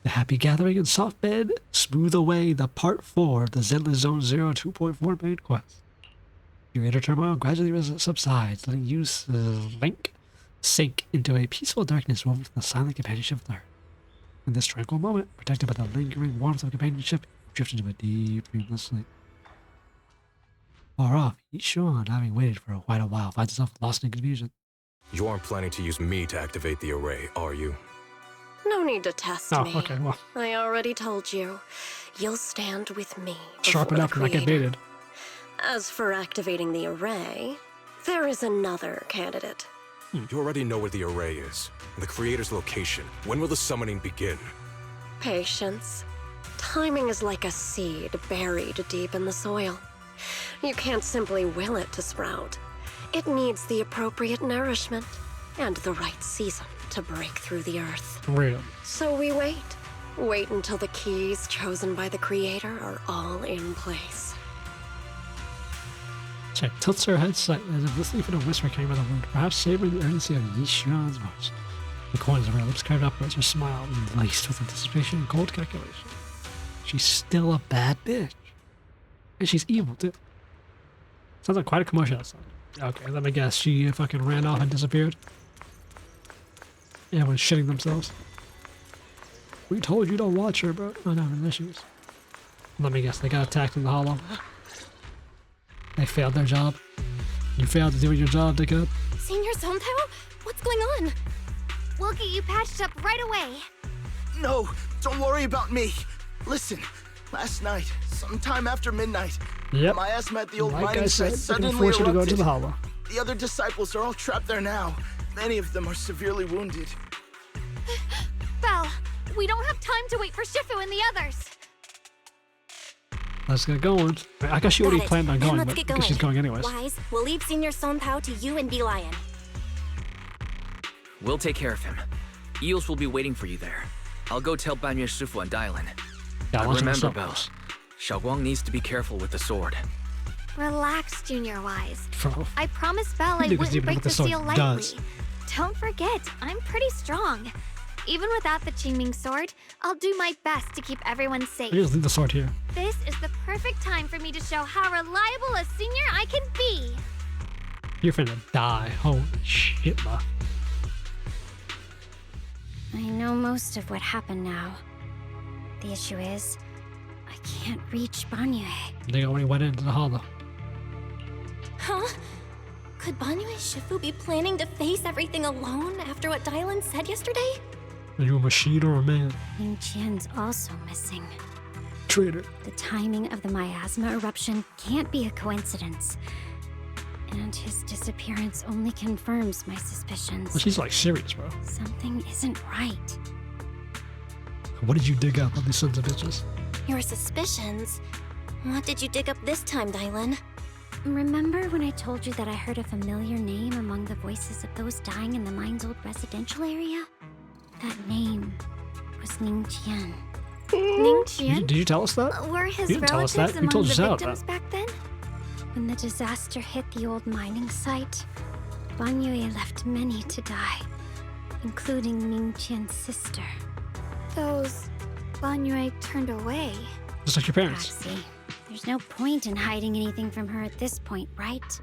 The happy gathering and soft bed smooth away the part 4 of the Zenless Zone Zero 2.4 main quest. Your inner turmoil gradually subsides, letting you sink into a peaceful darkness woven from the silent companionship of the earth. In this tranquil moment, protected by the lingering warmth of companionship, you drift into a deep, dreamless sleep. Far off, Ye Shunguang, having waited for quite a while, finds himself lost in confusion. You aren't planning to use me to activate the array, are you? No need to test me. Oh, okay, well. I already told you. You'll stand with me. Sharpen up and not get baited. As for activating the array, there is another candidate. You already know where the array is, and the creator's location. When will the summoning begin? Patience. Timing is like a seed buried deep in the soil. You can't simply will it to sprout. It needs the appropriate nourishment and the right season to break through the earth. Real. So we wait. Wait until the keys chosen by the creator are all in place. Check tilts her head slightly as if listening for the whisper came from the wound, perhaps savoring the urgency of Ye Shunguang's voice. The corners of her lips curved upwards, her smile laced with anticipation and cold calculation. She's still a bad bitch. And she's evil, too. Sounds like quite a commotion outside. Okay, let me guess. She fucking ran off and disappeared. Everyone's shitting themselves. We told you to watch her, bro. Oh no, there she is. Let me guess. They got attacked in the hollow. They failed their job. You failed to do your job, dickhead. Senior Zonpao? What's going on? We'll get you patched up right away. No, don't worry about me. Listen, last night, sometime after midnight, Yep. miasma at the old Like mining I site said, suddenly force you to go erupted. to the hollow. The other disciples are all trapped there now. Many of them are severely wounded. Belle, we don't have time to wait for Shifu and the others. Let's get going. I guess she already planned on going, but because she's going anyways. Wise, we'll leave Senior Zonpao to you and Dialyn. We'll take care of him. Eels will be waiting for you there. I'll go tell Banyue Shifu and Dialyn. Yeah, But let's remember, go. Belle, Shiyuan needs to be careful with the sword. Relax, Junior Wise. Bro. I promised Belle I Niggas wouldn't even break what the the sword seal lightly. does. Don't forget, I'm pretty strong. Even without the Qingming sword, I'll do my best to keep everyone safe. I just leave the sword here. This is the perfect time for me to show how reliable a senior I can be. You're finna die. Holy shit, ma. I know most of what happened now. The issue is, I can't reach Banyue. They already went into the hollow. Huh? Could Banyue Shifu be planning to face everything alone after what Dialyn said yesterday? Are you a machine or a man? Ning Qian's also missing. Traitor. The timing of the miasma eruption can't be a coincidence. And his disappearance only confirms my suspicions. Well, she's like serious, bro. Something isn't right. What did you dig up on these sons of bitches? Your suspicions? What did you dig up this time, Dialyn? Remember when I told you that I heard a familiar name among the voices of those dying in the mine's old residential area? That name was Ning Qian. Ning Qian? Did you tell us that? Were his You didn't tell us relatives that. You among told the us out victims back then? When the disaster hit the old mining site, Banyue left many to die, including Ning Qian's sister. Those Banyue turned away. Just like your parents. Proxy. There's no point in hiding anything from her at this point, right?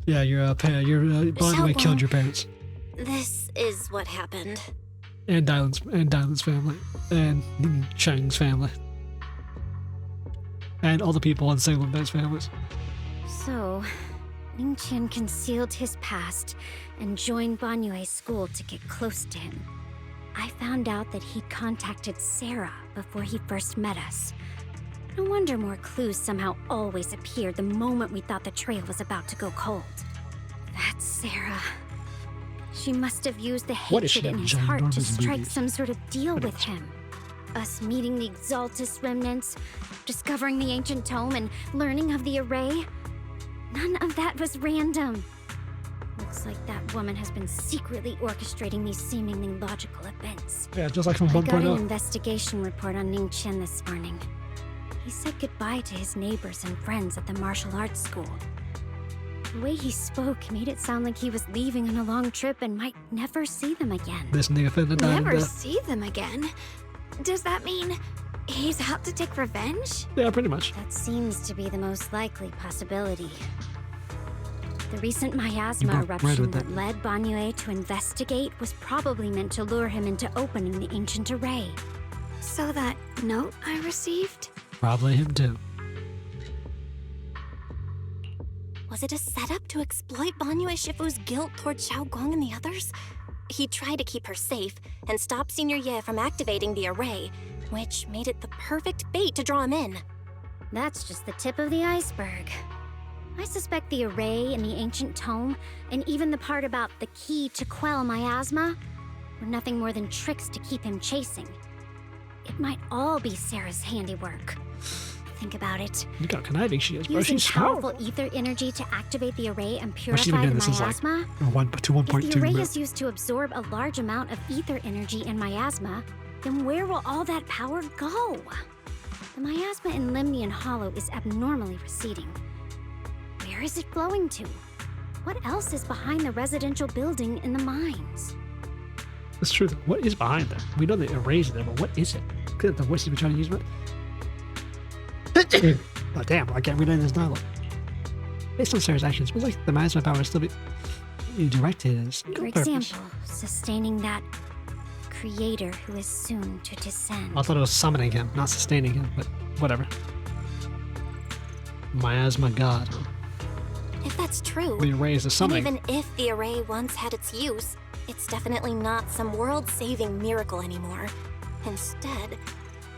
Yeah, Banyue killed your parents. This is what happened. And Dialyn's family. And Ning Chang's family. And all the people in Salem Bay's families. So, Ning Qian concealed his past and joined Banyue's school to get close to him. I found out that he'd contacted Sarah before he first met us. No wonder more clues somehow always appeared the moment we thought the trail was about to go cold. That's Sarah. She must have used the What is she, hatred in a his heart to ginormous strike boobies? some sort of deal with him. Us meeting the Exaltus remnants, discovering the ancient tome, and learning of the array. None of that was random. Looks like that woman has been secretly orchestrating these seemingly logical events. Yeah, just like from I got an 1.0. investigation report on Ning Qian this morning. He said goodbye to his neighbors and friends at the martial arts school. The way he spoke made it sound like he was leaving on a long trip and might never see them again. This nigga finna die. Never see them again? Does that mean he's out to take revenge? Yeah, pretty much. That seems to be the most likely possibility. The recent miasma broke bread eruption with that that. led Banyue to investigate was probably meant to lure him into opening the ancient array. So that note I received? Probably him too. Was it a setup to exploit Banyue Shifu's guilt toward Xiaoguang and the others? He tried to keep her safe and stop Senior Ye from activating the array, which made it the perfect bait to draw him in. That's just the tip of the iceberg. I suspect the array and the ancient tome, and even the part about the key to quell miasma, were nothing more than tricks to keep him chasing. It might all be Sarah's handiwork. Think about it. Look how conniving she is, bro. Using She's powerful powerful. ether energy to activate the array and What's she purify been the doing this since like miasma. 1.2 If the array minutes? is used to absorb a large amount of ether energy and miasma, then where will all that power go? The miasma in Lemnian Hollow is abnormally receding. Where is it flowing to? What else is behind the residential building in the mines? That's true though. What is behind that? We know the array's there, but what is it? Could the voice have been trying to use it? Oh damn, I can't read any of this dialogue. Based on Sarah's actions, it was like the miasma power is still being directed as For example, sustaining that creator who is soon to descend. I thought it was summoning him, not sustaining him, but whatever. Miasma god. If that's true, The array is a and summoning. even if the array once had its use, it's definitely not some world-saving miracle anymore. Instead,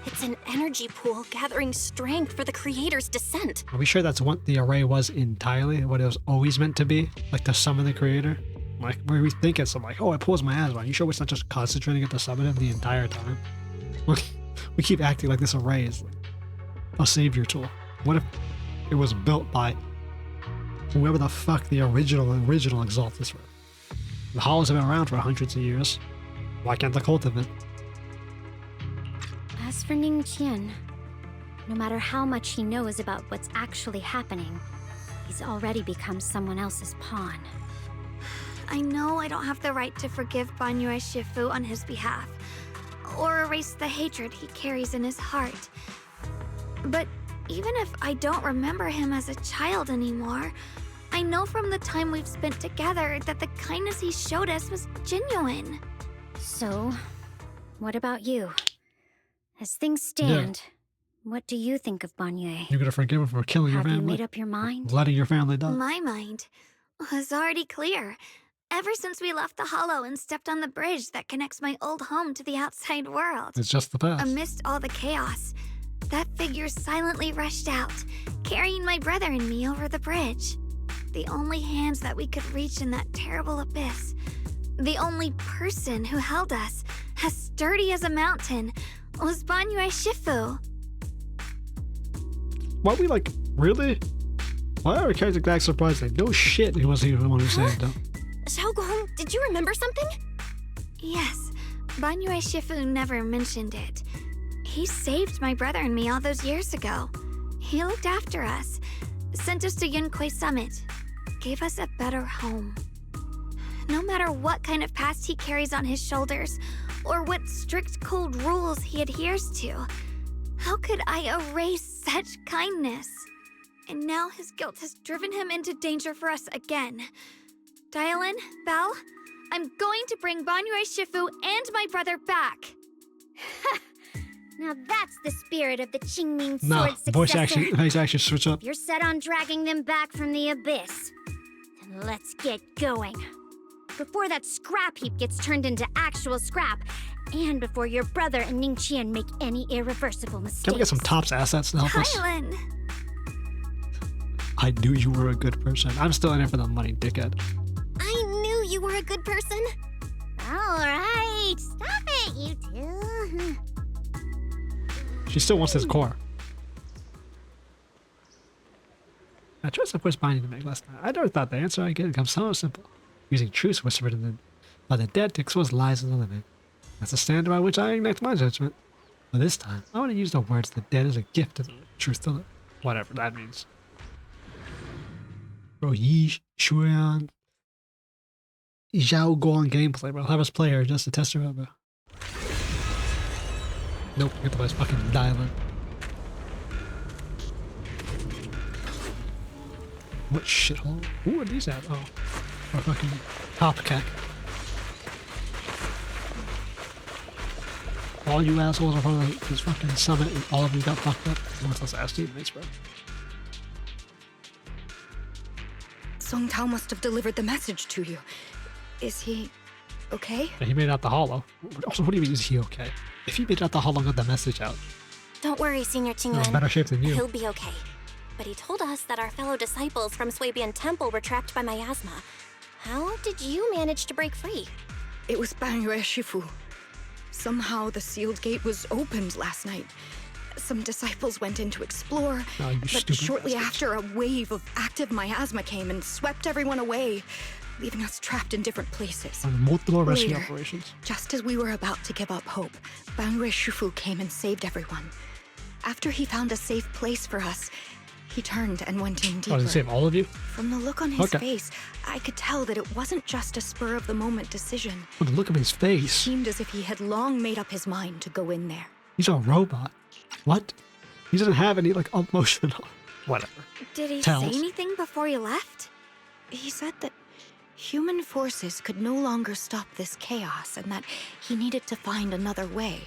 it's an energy pool gathering strength for the creator's descent. Are we sure that's what the array was entirely? What it was always meant to be? Like to summon the creator? Like, where we think it's like, oh, it pulls miasma. Are you sure it's not just concentrating it to summon him the entire time? We keep acting like this array is like a savior tool. What if it was built by whoever the fuck the original Exaltus were? The Hollows have been around for hundreds of years. Why can't they cultivate? As for Ning Qian, no matter how much he knows about what's actually happening, he's already become someone else's pawn. I know I don't have the right to forgive Banyue Shifu on his behalf, or erase the hatred he carries in his heart. But even if I don't remember him as a child anymore, I know from the time we've spent together that the kindness he showed us was genuine. So, what about you? As things stand, what do you think of Banyue? You're gonna forgive him for killing your Have you family? made up your mind? Letting your family die? My mind was already clear. Ever since we left the Hollow and stepped on the bridge that connects my old home to the outside world. It's just the past. Amidst all the chaos, that figure silently rushed out, carrying my brother and me over the bridge. The only hands that we could reach in that terrible abyss. The only person who held us, as sturdy as a mountain, was Banyue Shifu. Why we like, really? Why are we character that surprised? Like, no shit, he wasn't even the one who saved him. Xiaoguang, did you remember something? Yes, Banyue Shifu never mentioned it. He saved my brother and me all those years ago. He looked after us, sent us to Yunkui Summit, gave us a better home. No matter what kind of past he carries on his shoulders, or what strict cold rules he adheres to, how could I erase such kindness? And now his guilt has driven him into danger for us again. Dialyn, Belle, I'm going to bring Banyue Shifu and my brother back. Now that's the spirit of the Qingming No, sword voice successor. action switch up. If you're set on dragging them back from the abyss, then let's get going. Before that scrap heap gets turned into actual scrap, and before your brother and Ning Qian make any irreversible mistakes. Can we get some tops assets to help us? Dialyn! I knew you were a good person. I'm still in it for the money, dickhead. I knew you were a good person. All right, stop it, you two. She still wants his core. I tried some quiz binding to make last night. I never thought the answer I get comes so simple. Using truths whispered by the dead to expose lies of the living. That's the standard by which I enact my judgment. But this time, I want to use the words the dead as a gift to the truth to live. Whatever that means. Bro, Ye Shunguang Zhaoguang gameplay, bro. Have us play her just to test her out, bro. Nope, you have to buy this fucking Dialyn. What shithole? Who are these at? Oh, our fucking top cack. All you assholes are part of this fucking summit, and all of you got fucked up. Worthless ass teammates, bro. Song Tao must have delivered the message to you. Is he okay? Yeah, he made it out the hollow. Also, what do you mean is he okay? If he made it out the hollow and got the message out, Don't worry, Senior he's in Qingyuan. better shape than you. He'll be okay. But he told us that our fellow disciples from Swabian Temple were trapped by miasma. How did you manage to break free? It was Banyue Shifu. Somehow the sealed gate was opened last night. Some disciples went in to explore, Oh, you but stupid shortly bastards. after, a wave of active miasma came and swept everyone away, leaving us trapped in different places. On multiple rescue Later, operations. just as we were about to give up hope, Banyue Shifu came and saved everyone. After he found a safe place for us, he turned and went in Oh, deeper. did he save all of you? From the look on his Okay. face, I could tell that it wasn't just a spur-of-the-moment decision. Oh, the look of his face. Seemed as if he had long made up his mind to go in there. He's a robot. What? He doesn't have any, like, emotional. Whatever. Did he Tells. say anything before you left? He said that human forces could no longer stop this chaos and that he needed to find another way.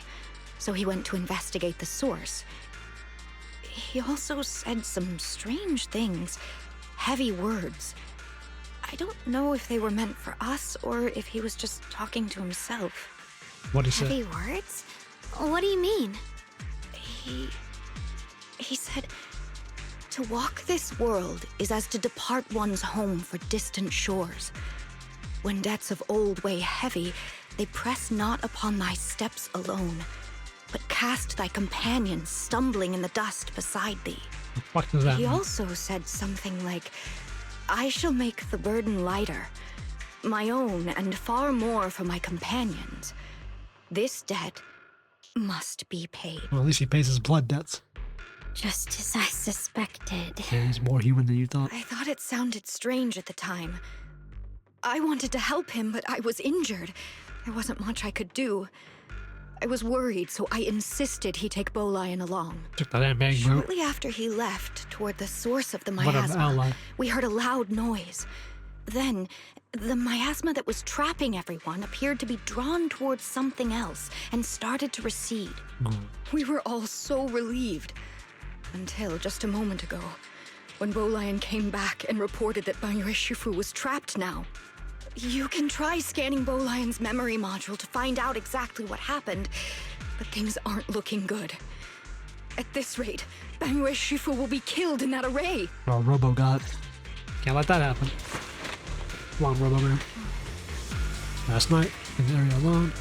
So he went to investigate the source. He also said some strange things, heavy words. I don't know if they were meant for us or if he was just talking to himself. What'd he say? Heavy words? What do you mean? He said, to walk this world is as to depart one's home for distant shores. When debts of old weigh heavy, they press not upon thy steps alone, but cast thy companions stumbling in the dust beside thee. The fuck does that He mean? also said something like, I shall make the burden lighter, my own and far more for my companions. This debt must be paid. Well, at least he pays his blood debts. Just as I suspected. Yeah, he's more human than you thought. I thought it sounded strange at the time. I wanted to help him, but I was injured. There wasn't much I could do. I was worried, so I insisted he take Bolian along. Took that damn bang, bro. Shortly after he left toward the source of the What an miasma, ally. we heard a loud noise. Then, the miasma that was trapping everyone appeared to be drawn towards something else and started to recede. We were all so relieved. Until just a moment ago, when Bolian came back and reported that Banyue Shifu was trapped now. You can try scanning Bolian's memory module to find out exactly what happened, but things aren't looking good. At this rate, Banyue Shifu will be killed in that array. Oh, Robo God. Can't let that happen. Come on, Robo Man. Last night, in the area alone.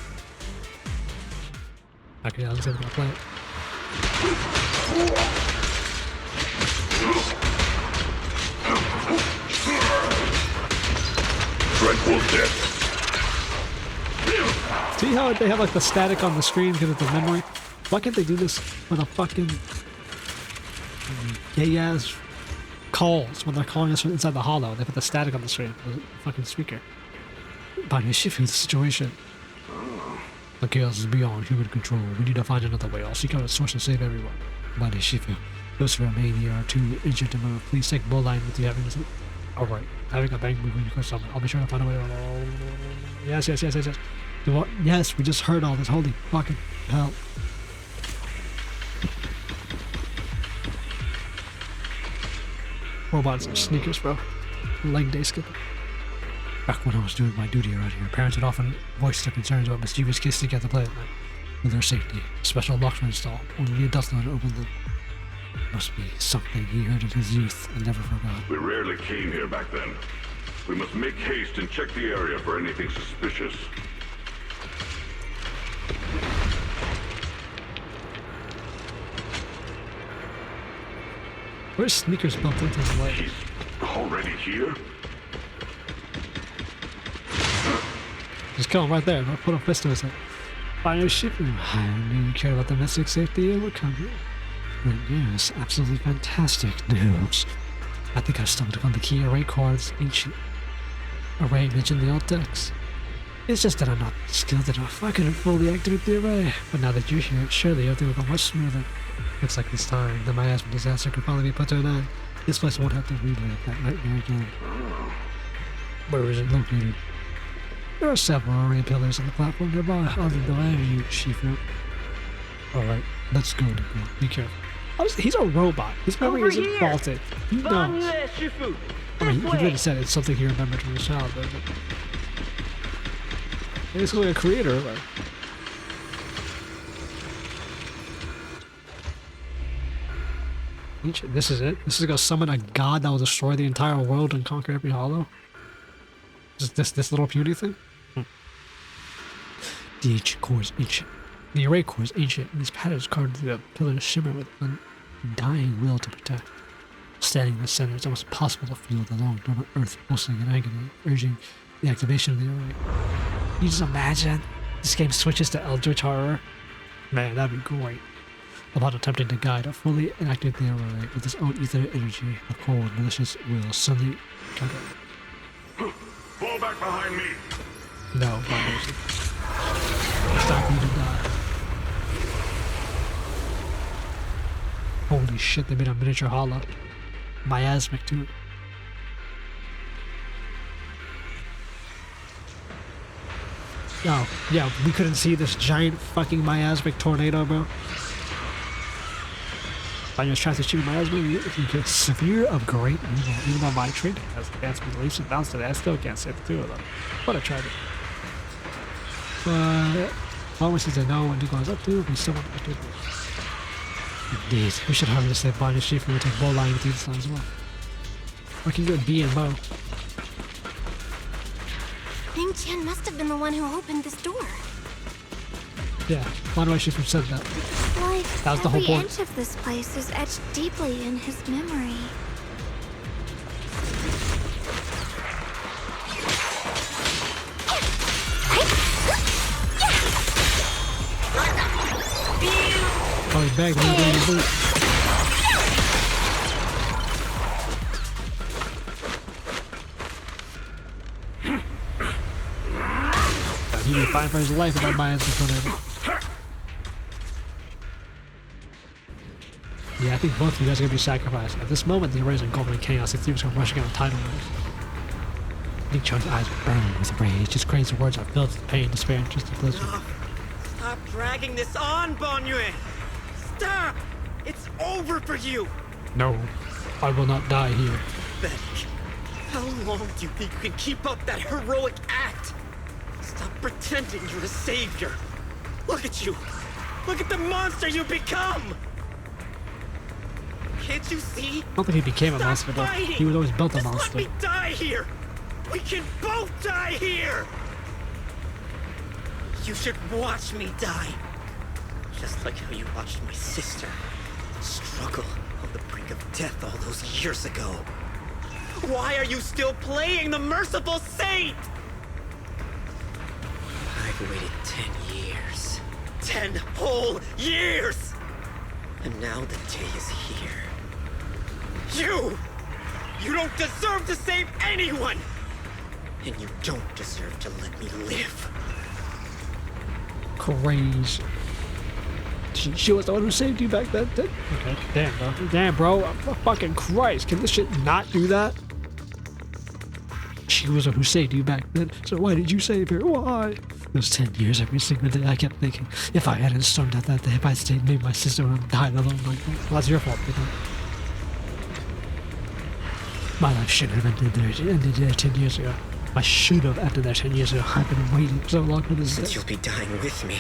Okay, yeah, let's see if we can play it. Dreadful death. See how they have like the static on the screen because it's the memory? Why can't they do this with a fucking gay ass calls when they're calling us from inside the hollow? They put the static on the screen for the fucking speaker. Banyue Shifu, the situation. The chaos is beyond human control. We need to find another way. I'll seek out a source to save everyone. Banyue Shifu. Those who remain here are too injured to move. Please take Bolian with you. Alright. Having a bang moving Yunkui Summit. I'll be sure to find a way. Yes. Yes, we just heard all this. Holy fucking hell. Robots and sneakers, bro. Leg day skipping. Back when I was doing my duty around here, parents had often voiced their concerns about mischievous kids together play at night. For their safety, special locks were installed. Only the Dustland opened them. Must be something he heard in his youth and never forgot. We rarely came here back then. We must make haste and check the area for anything suspicious. Where's sneakers built into his leg? He's already here? Just kill him right there. Don't put a fist to his head. Banyue Shifu. I knew you cared about domestic safety and would come here. But yes, absolutely fantastic news. I think I stumbled upon the key array cores, ancient array mentioned in the old text. It's just that I'm not skilled enough. I couldn't fully activate the array. But now that you're here, surely everything will go much smoother. Looks like this time, the miasma disaster could finally be put to an end. This place won't have to relive that nightmare again. Where is it located? There are several array pillars on the platform nearby. I'll lead the way of you, Shifu. Alright, let's go, Nico. Be careful. He's a robot. His memory isn't faulted. He knows. I mean, he really said it's something he remembered from his childhood. But he's only a creator, right? This is it? This is gonna summon a god that will destroy the entire world and conquer every hollow? This little puny thing? The ancient core is ancient. The array core is ancient, and these patterns carved into the pillars shimmer with undying will to protect. Standing in the center, it's almost impossible to feel the long dormant earth pulsing in agony, urging the activation of the array. Can you just imagine? This game switches to Eldritch Horror? Man, that'd be great. Upon attempting to guide a fully inactive the array with his own ether energy, a cold, malicious will suddenly counter. Fall back behind me! No, violation. Stop you to die. Holy shit, they made a miniature hollow. Miasmic too. Oh, yeah, we couldn't see this giant fucking miasmic tornado, bro. Banyue's trying to shoot miasma, you get severe of great evil. Even though my training has advanced me leaps and bounds today, I still can't save the two of them. But I tried it. But always since I know what Nico is up to, we still want to do this. Indeed, we should hurry to save Banyue Shifu and take Bowline with you this time as well. Working good B and Mo. Ning Qian must have been the one who opened this door. Yeah, Banyue Shifu said that. Like, that was the whole point. Every inch of this place is etched deeply in his memory. Oh, he's back. Let me go in your boot. He'd be fine for his life without buying some tornado. Yeah, I think both of you guys are going to be sacrificed. At this moment, the arrays are engulfed in chaos. The thieves come rushing out of tidal waves. Ning Qian's eyes burn with rage. His crazy words are filled with pain, despair, and twisted blizzard. Stop dragging this on, Banyue! Stop! It's over for you! No, I will not die here. Pathetic. How long do you think you can keep up that heroic act? Stop pretending you're a savior. Look at you. Look at the monster you become! Can't you see? I don't think he became a monster, though. He was always built a monster. Let me die here! We can both die here! You should watch me die. Just like how you watched my sister struggle on the brink of death all those years ago. Why are you still playing the merciful saint? I've waited 10 years. 10 whole years! And now the day is here. You don't deserve to save anyone! And you don't deserve to let me live. Crazy. She was the one who saved you back then. Okay, damn, bro. Damn, bro. Fucking Christ. Can this shit not do that? She was the one who saved you back then. So why did you save her? Why? Those 10 years, every single day, I kept thinking, if I hadn't stormed out that day, if I'd stayed, maybe my sister would have died alone like that. Well, that's your fault, you know? My life shouldn't have ended there 10 years ago. I should have ended there 10 years ago. I've been waiting so long for this. Since you'll be dying with me,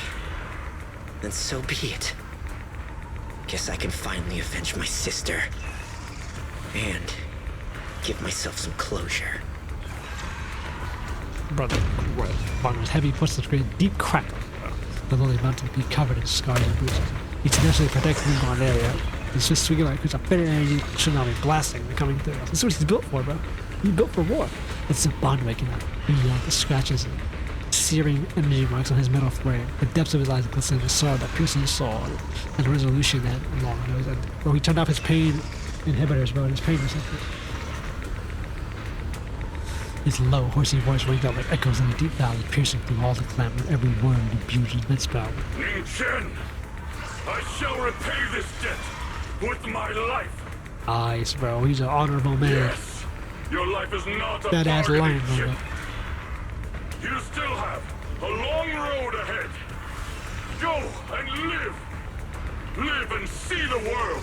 then so be it. Guess I can finally avenge my sister. And give myself some closure. Brother, Banyue's heavy footsteps create a deep crack. The lonely mountain be covered in scars and bruises. He tenaciously protects the Ning area. He's just swinging like it's a bitter energy tsunami blasting and coming through. This is what he's built for, bro. He's built for war. It's a Banyue cannot beyond the scratches and searing energy marks on his metal frame. The depths of his eyes glisten with sorrow that pierces his soul, and the resolution that long knows. And bro, he turned off his pain inhibitors, bro, and his pain was something. His low, horsey voice rang out like echoes in a deep valley, piercing through all the clamor, every word imbued with immense power. Ning Qian, I shall repay this debt with my life. Nice, bro. He's an honorable man. Yes, your life is not a Badass lion, bargaining chip. bro. You still have a long road ahead. Go and live. Live and see the world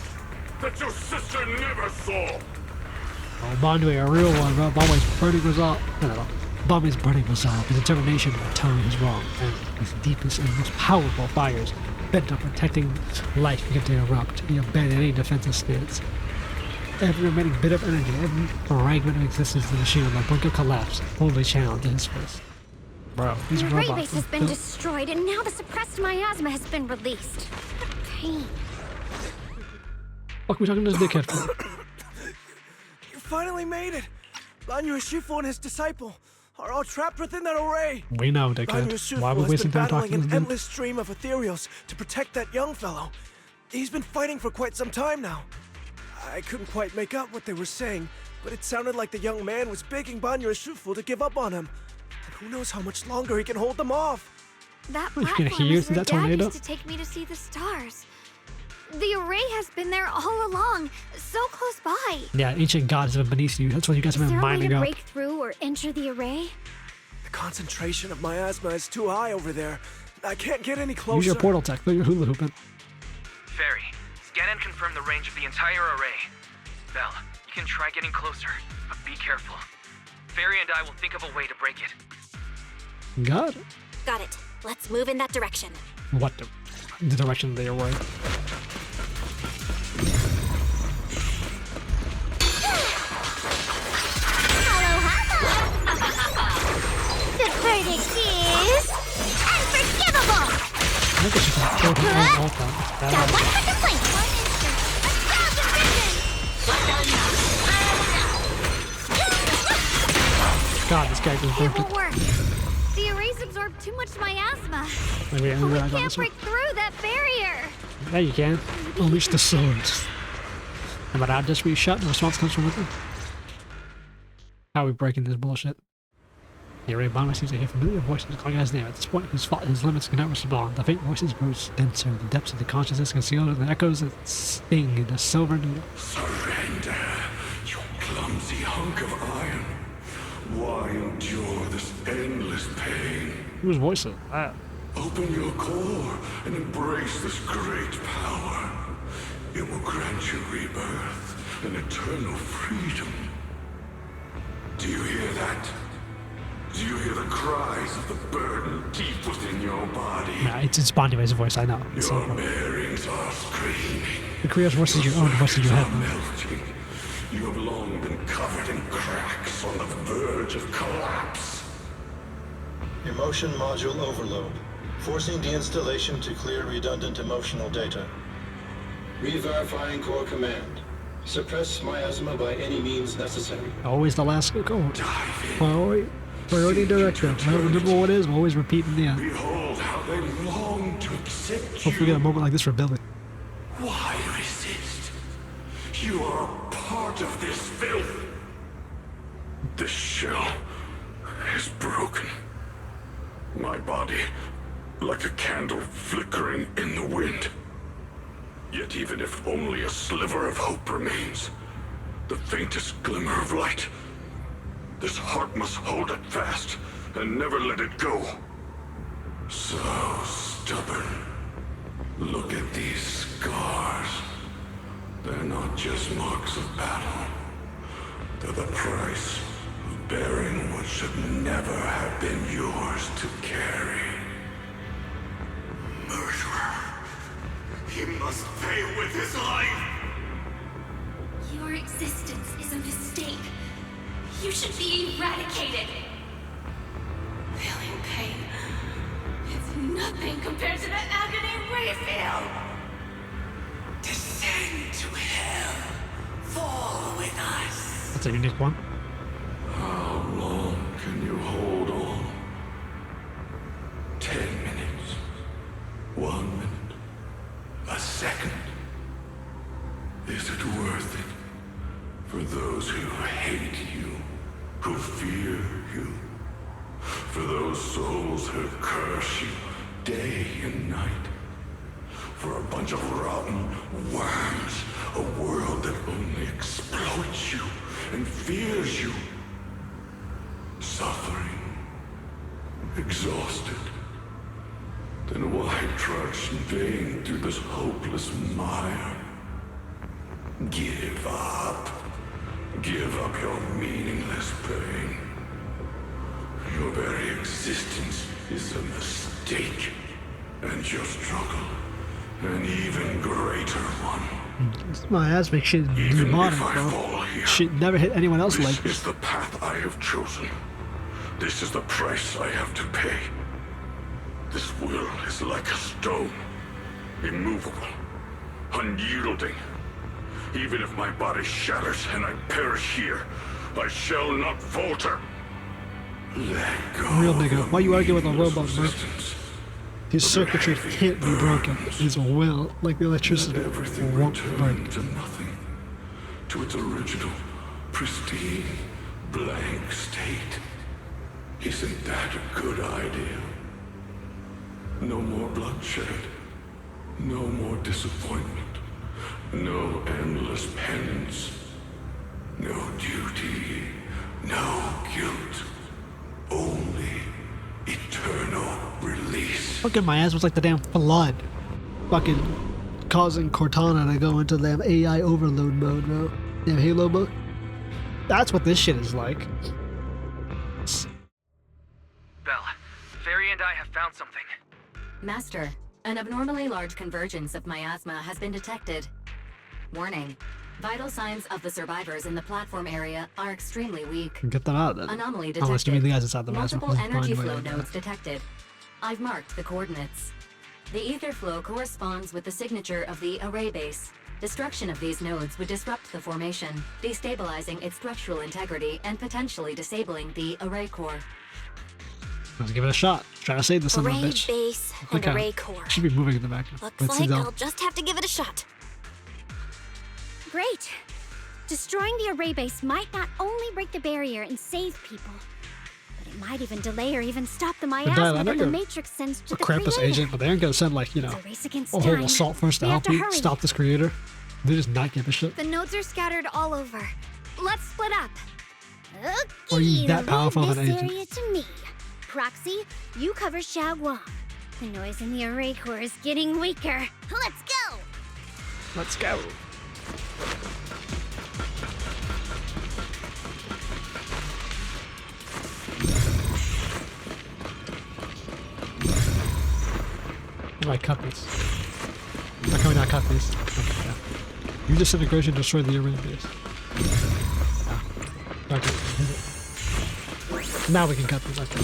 that your sister never saw. Oh, Banyue, a real one, bro. Banyue's burning resolve. No. Banyue's burning resolve, his determination of telling his wrong, and his deepest and most powerful fires, bent on protecting life began to erupt. He abandoned any defensive stance. Every remaining bit of energy, every fragment of existence in the shield, like brink of collapse, only challenged in his fist. Bro, these The array robots base has been destroyed, and now the suppressed miasma has been released. What pain. What are we talking to this dickhead for? You finally made it! Banyue Shifu and his disciple are all trapped within that array. We know, Banyue dickhead. Shifu Why are we has wasting been time battling talking to an this dude? endless stream of ethereals to protect that young fellow. He's been fighting for quite some time now. I couldn't quite make out what they were saying, but it sounded like the young man was begging Banyue Shifu to give up on him. And who knows how much longer he can hold them off. That You platform can hear is through where that Dad tornado? used to take me to see the stars. The array has been there all along, so close by. Yeah, ancient gods have been beneath you. That's why you guys have Is been there a way mining to up. break through or enter the array? The concentration of miasma is too high over there. I can't get any closer. Use your portal tech. Put your hula hoop in. Fairy, scan and confirm the range of the entire array. Belle, you can try getting closer, but be careful. Fairy and I will think of a way to break it. God. Got it. Let's move in that direction. What the direction they are right. The verdict is unforgivable. I think she can kill him all the time. Got one for complaint. God, this guy just It broke will it. work. The arrays absorb too much miasma. Maybe I But we realize can't this one. break through that barrier. Yeah, you can. Unleash the swords. And without just be shut, the response comes from within. How are we breaking this bullshit? The array bomber seems to hear familiar voices calling out his name. At this point, his limits cannot respond. The faint voices grow denser. The depths of the consciousness concealed in the echoes that sting in a silver needle. Surrender, you clumsy hunk of iron. Why endure this endless pain? Whose voice is that? Open your core and embrace this great power. It will grant you rebirth and eternal freedom. Do you hear that? Do you hear the cries of the burden deep within your body? Nah, it's Banyue's voice, I know. It's Your so bearings are screaming. the creator's voice is your own voice in your Are head. melting. You have long been covered in cracks on the verge of collapse. Emotion module overload. Forcing deinstallation to clear redundant emotional data. Re-verifying core command. Suppress miasma by any means necessary. Always the last code. Priority directive. I don't remember what it is, but always repeat in the end. Behold how they long to accept Hopefully we get a moment like this for Billy. Why resist? You are part of this filth. This shell is broken. My body, like a candle flickering in the wind. Yet even if only a sliver of hope remains, the faintest glimmer of light, this heart must hold it fast and never let it go. So stubborn. Look at these scars. They're not just marks of battle. They're the price of bearing what should never have been yours to carry. Murderer. He must pay with his life. Your existence is a mistake. You should be eradicated. Feeling pain. It's nothing compared to the agony we feel. Descend to hell. Fall with us. That's a unique one. How long can you hold on? 10 minutes. 1 minute. A second. Is it worth it for those who hate you? who fear you. For those souls who curse you day and night. For a bunch of rotten worms, a world that only exploits you and fears you. Suffering, exhausted. Then why trudge in vain through this hopeless mire? Give up. Give up your meaningless pain. Your very existence is a mistake. And your struggle, an even greater one. My ass makes shit demonic, bro. Shit never hit anyone else like this. This is the path I have chosen. This is the price I have to pay. This will is like a stone. Immovable. Unyielding. Even if my body shatters and I perish here, I shall not falter. Let go. Real nigga, why you arguing with a robot, bro? His circuitry can't be broken. His will, like the electricity, won't break. To nothing. To its original, pristine, blank state. Isn't that a good idea? No more bloodshed. No more disappointment. No endless penance. No duty. No guilt. Only eternal release. Fucking my ass was like the damn flood. Fucking causing Cortana to go into damn AI overload mode, bro. Damn Halo mode. That's what this shit is like. Belle, Fairy and I have found something. Master, an abnormally large convergence of miasma has been detected. Warning. Vital signs of the survivors in the platform area are extremely weak. Get them out then. Anomaly Unless you mean detected. the guys inside the miasma. Multiple energy flow nodes detected. I've marked the coordinates. The ether flow corresponds with the signature of the array base. Destruction of these nodes would disrupt the formation, destabilizing its structural integrity and potentially disabling the array core. Let's give it a shot. Try to save this son of a Array bitch. base and array core. Should be moving in the back. Looks like I'll just have to give it a shot. Great! Destroying the array base might not only break the barrier and save people, but it might even delay or even stop the miasma that the Matrix sends to a the Krampus creator. agent, but they aren't gonna send like, you know, a whole assault force to help you stop this creator. They just not give a shit. The nodes are scattered all over. Let's split up. Okay, Are you that powerful of leave an this agent? area to me. Proxy, you cover Shiyuan. The noise in the array core is getting weaker. Let's go! Let's go. How do I cut this? How can we not cut these? Okay, yeah. You disintegration destroyed the array base. Ah. Okay. Now we can cut these. Okay.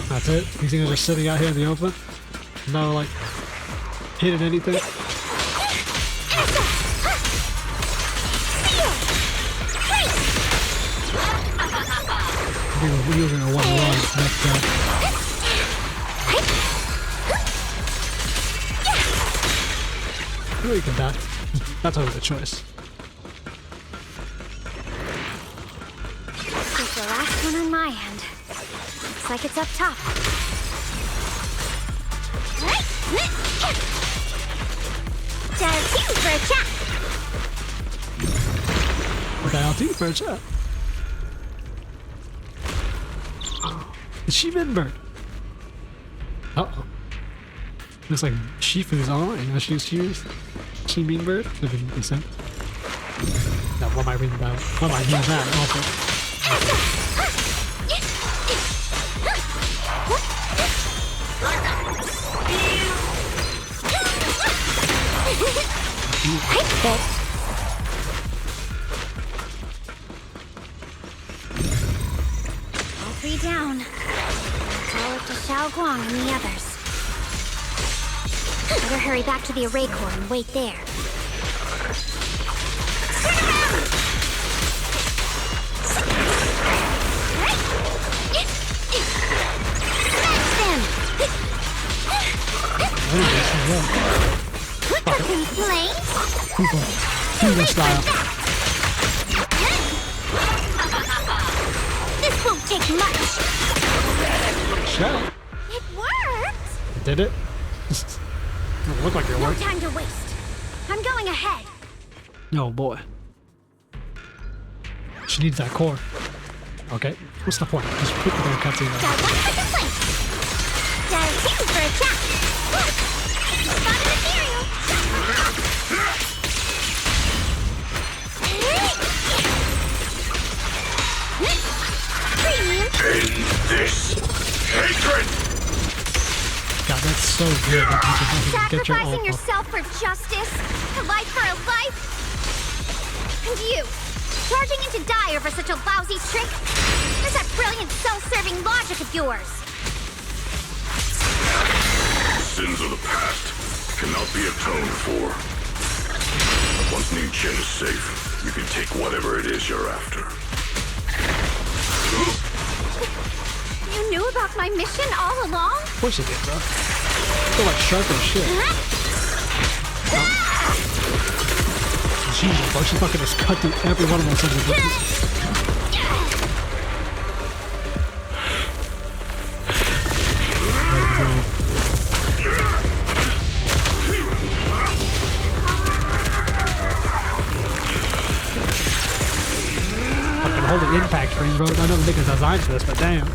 That's it. These things are just sitting out here in the open. No, like, hitting anything. We're gonna one run next time. You can die. That's always a choice. This is the last one on my end. Looks like it's up top. Dial 2 for a chat. Dial 2 for a chat. Is she Minbird? Uh-oh. Looks like Shifu's on. You know, she's She Minbird? Could have been sent. Now, what am I reading about? What am I doing that? Also. All three down. It's all up to Shunguang and the others. Better hurry back to the array core and wait there. What is this? Hugo style. This won't take much. Shut. It worked. Did it? Doesn't look like it No worked. time to waste. I'm going ahead. Oh boy. She needs that core. Okay, what's the point? Just put the cutscene on. Dial 1 for complaint. Dial 2 for attack. Spotted ethereal. Premium. End this hatred! God, that's so good. That you can get your Sacrificing ult off. yourself for justice. A life for a life. And you, charging into die over such a lousy trick? Where's that brilliant self-serving logic of yours? Sins of the past cannot be atoned for. Once Ning Qian is safe, you can take whatever it is you're after. You knew about my mission all along? Of course you did, bro. Feel like sharp as shit. Jesus, bro, she fucking just cut through every one of those sons of bitches. Fucking holding impact frame, bro. I know the niggas designed for this, but damn.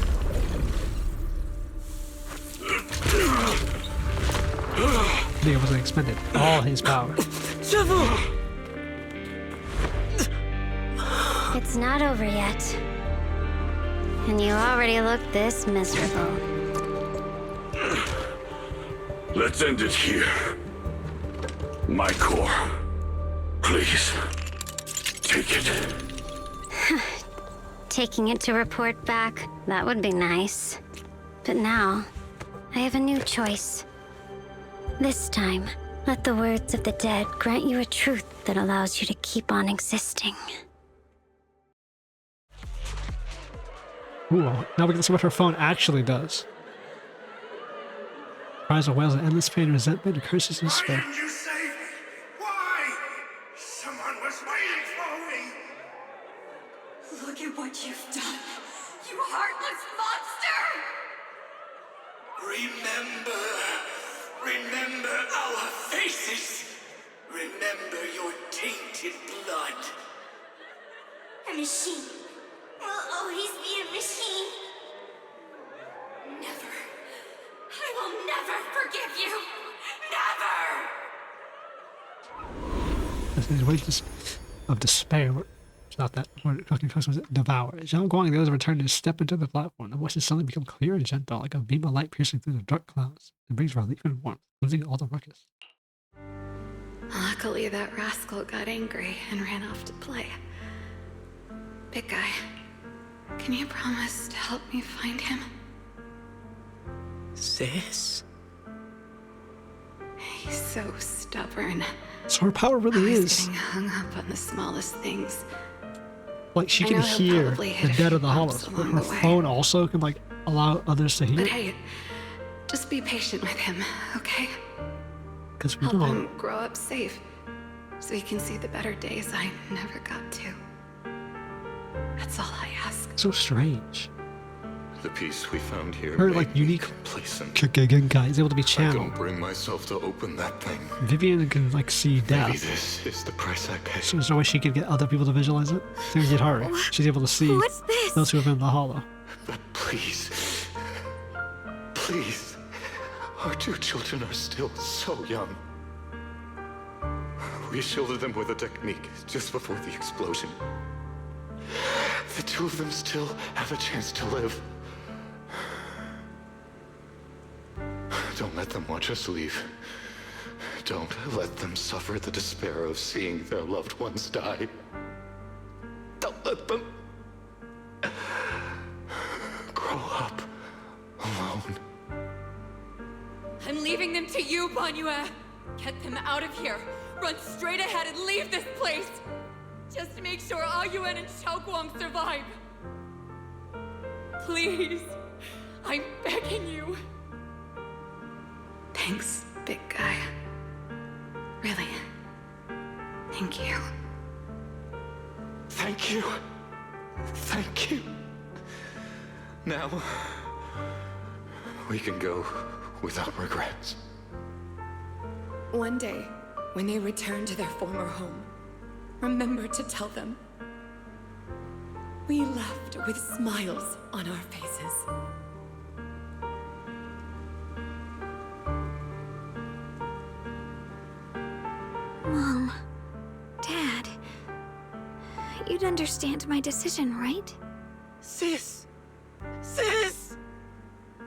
Nigga wasn't expended all his power. It's not over yet. And you already look this miserable. Let's end it here. My core. Please. Take it. Taking it to report back, that would be nice. But now, I have a new choice. This time, let the words of the dead grant you a truth that allows you to keep on existing. Ooh, now we can see what her phone actually does. Cries of wails of endless pain and resentment and curses and despair. Why didn't you save me? Why? Someone was waiting for me. Look at what you've done, you heartless monster! Remember our faces. Remember your tainted blood. A machine will always be a machine. Never. I will never forgive you. Never! This is wages of despair. It's not that word. Fucking was it? Devour. Shiyuan and the others return to step into the platform. The voices suddenly become clear and gentle, like a beam of light piercing through the dark clouds. It brings relief and warmth, losing all the ruckus. Luckily, that rascal got angry and ran off to play. Big guy, can you promise to help me find him? Sis? He's so stubborn. So her power really Always is. getting hung up on the smallest things. Like she I can know he'll hear probably the hit a dead few of the bumps hollows. But along her the way. phone also can like allow others to hear. But hey, just be patient with him, okay? Because we Help don't. him grow up safe, so he can see the better days I never got to. That's all I ask. So strange. The peace we found here. Her made like me unique complacent. Genkai is able to be I channeled. couldn't bring myself to open that thing. Vivian can like see Maybe death. this is the price I pay. So there's no way she could get other people to visualize it. Same with her. She's able to see What's this? those who have been in the hollow. But please, please, our two children are still so young. We shielded them with a technique just before the explosion. The two of them still have a chance to live. Don't let them watch us leave. Don't let them suffer the despair of seeing their loved ones die. Don't let them grow up alone. I'm leaving them to you, Banyue. Get them out of here. Run straight ahead and leave this place. Just to make sure Awoken and Shunguang survive. Please. I'm begging you. Thanks, big guy. Really. Thank you. Thank you. Thank you. Now, we can go without regrets. One day, when they return to their former home, remember to tell them. We left with smiles on our faces. Mom, Dad, you'd understand my decision, right? Sis! Sis!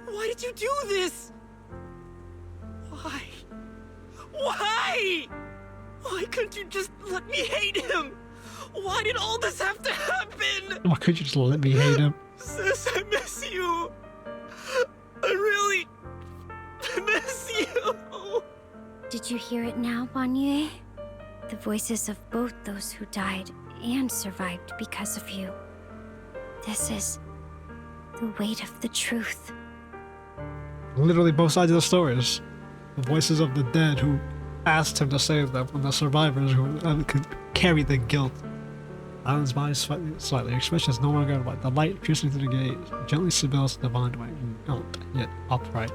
Why did you do this? Why? Why? Why couldn't you just let me hate him? Why did all this have to happen? Why couldn't you just let me hate him? Sis, I miss you. I really miss you. Did you hear it now, Banyue? The voices of both those who died and survived because of you. This is the weight of the truth. Literally both sides of the stories. The voices of the dead who asked him to save them, and the survivors who could carry the guilt. Dialyn's body slightly expressions no longer like the light piercing through the gaze, gently subdues the Banyue, not yet upright.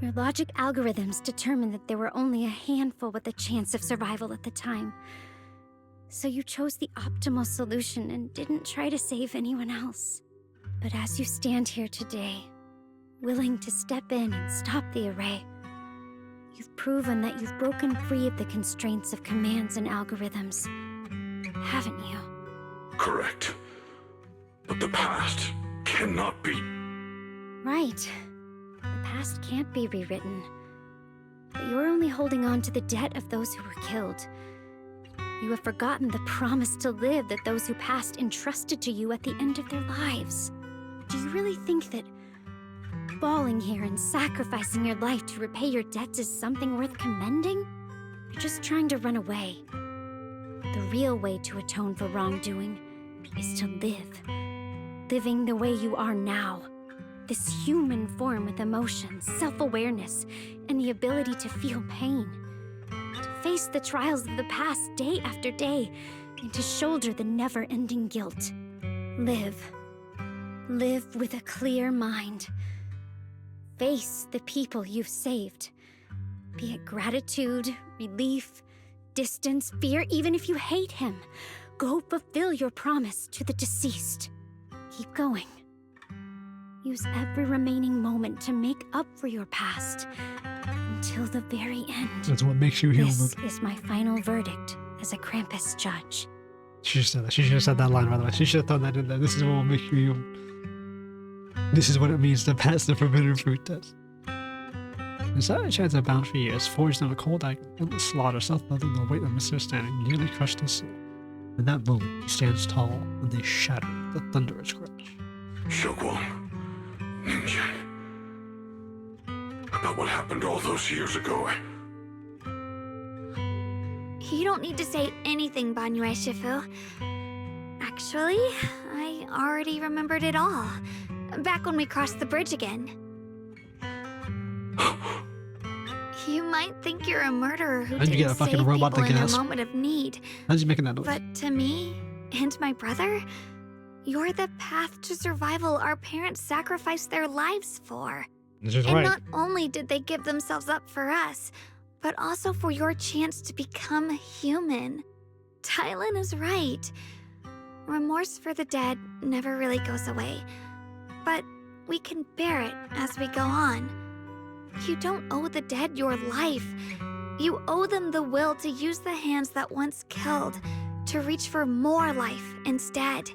Your logic algorithms determined that there were only a handful with a chance of survival at the time. So you chose the optimal solution and didn't try to save anyone else. But as you stand here today, willing to step in and stop the array, you've proven that you've broken free of the constraints of commands and algorithms, haven't you? Correct. But the past cannot be. Right. The past can't be rewritten. But you're only holding on to the debt of those who were killed. You have forgotten the promise to live that those who passed entrusted to you at the end of their lives. Do you really think that falling here and sacrificing your life to repay your debts is something worth commending? You're just trying to run away. The real way to atone for wrongdoing is to live. Living the way you are now. This human form with emotions, self-awareness, and the ability to feel pain. To face the trials of the past day after day, and to shoulder the never-ending guilt. Live. Live with a clear mind. Face the people you've saved. Be it gratitude, relief, distance, fear, even if you hate him. Go fulfill your promise to the deceased. Keep going. Use every remaining moment to make up for your past. Until the very end. That's what makes you human. This is my final verdict as a Krampus judge. She should have said that. She should have said that line, by the way. She should have thrown that in there. This is what will make you human. This is what it means to pass the forbidden fruit test. The silent chants are bound for years, forged in a cold agony, endless slaughter, self-loathing, the weight of misunderstanding nearly crushed his soul. In that moment, he stands tall, and they shatter the thunderous crash. Shunguang, Ning, about what happened all those years ago. You don't need to say anything, Banyue Shifu. Actually, I already remembered it all. Back when we crossed the bridge again. You might think you're a murderer who didn't save people in a moment of need. How's he making that noise? But to me, and my brother, you're the path to survival our parents sacrificed their lives for. This is and right. not only did they give themselves up for us, but also for your chance to become human. Dialyn is right. Remorse for the dead never really goes away. But we can bear it as we go on. You don't owe the dead your life. You owe them the will to use the hands that once killed, to reach for more life instead.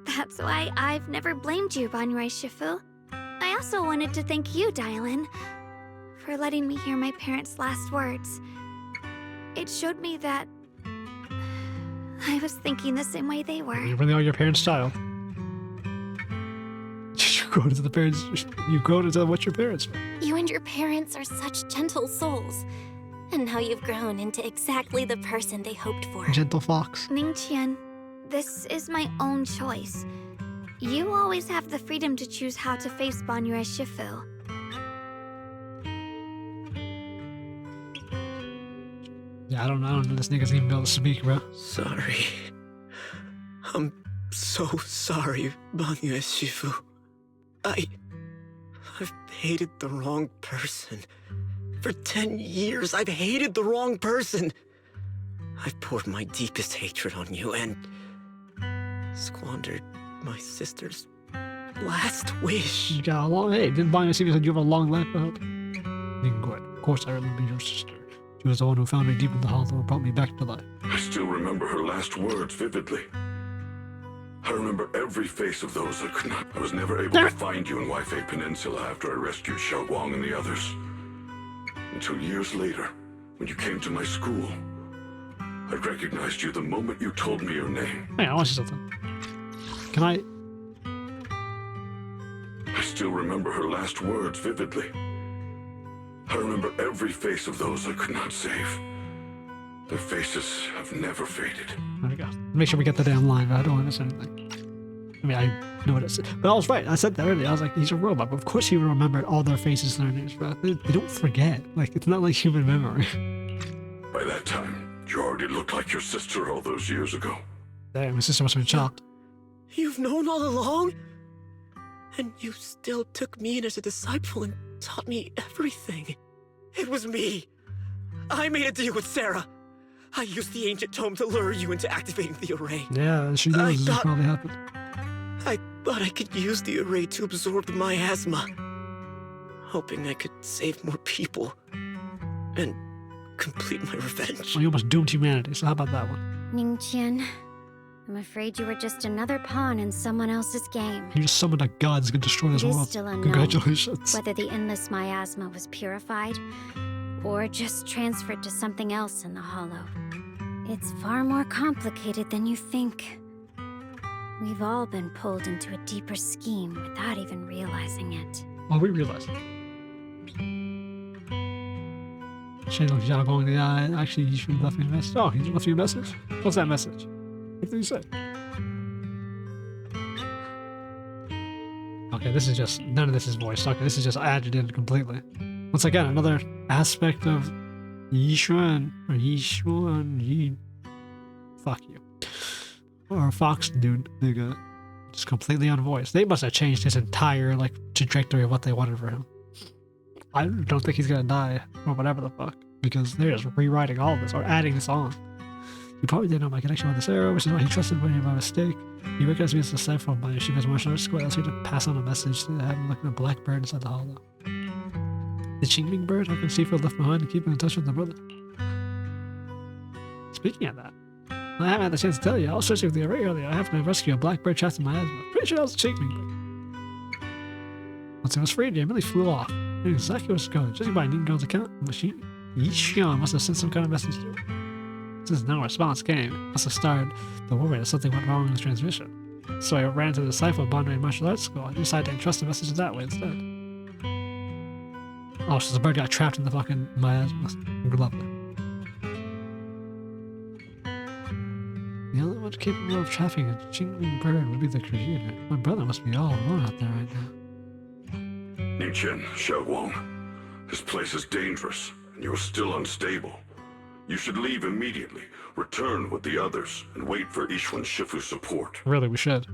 That's why I've never blamed you, Banyue Shifu. I also wanted to thank you, Dialyn, for letting me hear my parents' last words. It showed me that I was thinking the same way they were. You really are your parents' child. You grow into the parents. You grow into what your parents were. You and your parents are such gentle souls. And now you've grown into exactly the person they hoped for. Gentle fox. Ning Qian, this is my own choice. You always have the freedom to choose how to face Banyue Shifu. Yeah, I don't know. This nigga's even able to speak, bro. Sorry. I'm so sorry, Banyue Shifu. I've hated the wrong person. For 10 years, I've hated the wrong person. I've poured my deepest hatred on you and squandered my sister's last wish. You got a long... Hey, didn't Banyue Shifu said you have a long life ahead? Ning, good. Of course I remember your sister. She was the one who found me deep in the hollow and brought me back to life. I still remember her last words vividly. I remember every face of those I could not. I was never able to find you in Waifei Peninsula after I rescued Shiyuan and the others. Until years later, when you came to my school, I recognized you the moment you told me your name. Hey, I want you something. Can I... I still remember her last words vividly. I remember every face of those I could not save. Their faces have never faded. There we go. Make sure we get the damn line, but I don't want to miss anything. I mean, I know what it said. But I was right. I said that earlier. I was like, he's a robot. But of course he remembered all their faces and their names, bro. They don't forget. Like, it's not like human memory. By that time, you already looked like your sister all those years ago. Damn, my sister must have been shocked. You've known all along? And you still took me in as a disciple and taught me everything. It was me. I made a deal with Sarah. I used the ancient tome to lure you into activating the array. Yeah, she knows this probably happened. I thought I could use the array to absorb the miasma, hoping I could save more people and complete my revenge. Well, you almost doomed humanity, so how about that one? Ning Qian, I'm afraid you were just another pawn in someone else's game. You just summoned a god that's gonna destroy this It is world. still unknown Congratulations. whether the endless miasma was purified or just transferred to something else in the hollow. It's far more complicated than you think. We've all been pulled into a deeper scheme without even realizing it. Oh, we realized it. Shane looks Xiaoguang in the eye. Actually, Ye Shunguang left me a message. Oh, he left you a message? What's that message? What did he say? Okay, this is just... None of this is voiced. Okay, this is just added in completely. Once again, another aspect of Ye Shunguang, or Ye Shunguang, fuck you. Or Fox dude, nigga, just completely unvoiced. They must have changed his entire, like, trajectory of what they wanted for him. I don't think he's gonna die, or whatever the fuck, because they're just rewriting all of this, or adding this on. He probably didn't know my connection with this arrow, which is why he trusted me by mistake. He recognized me as the cipher of my Shiba's martial arts school. I asked me to pass on a message to have him look at a black bird inside the hollow. The Qingming bird I can see for left behind and keep in touch with the brother. Speaking of that, I haven't had the chance to tell you. I was searching for the array earlier. I happened to rescue a black bird trapped in my asthma. Pretty sure that was a Qingming bird. Once it was freed, it immediately flew off. I knew exactly where it's going. Judging by Ning Girl's account, Ye Shunguang must have sent some kind of message to her. Since no response came, it must have started the worry that something went wrong in the transmission. So I ran to the cipher of Banyue Martial Arts School. I decided to entrust the message that way instead. Oh, so the bird got trapped in the fucking miasma. Lovely. The only one capable of trapping a Qingming bird would be the creator. My brother must be all alone out there right now. Ning Qian, Shiyuan, this place is dangerous, and you're still unstable. You should leave immediately, return with the others, and wait for Yixuan Shifu's support. Really, we should.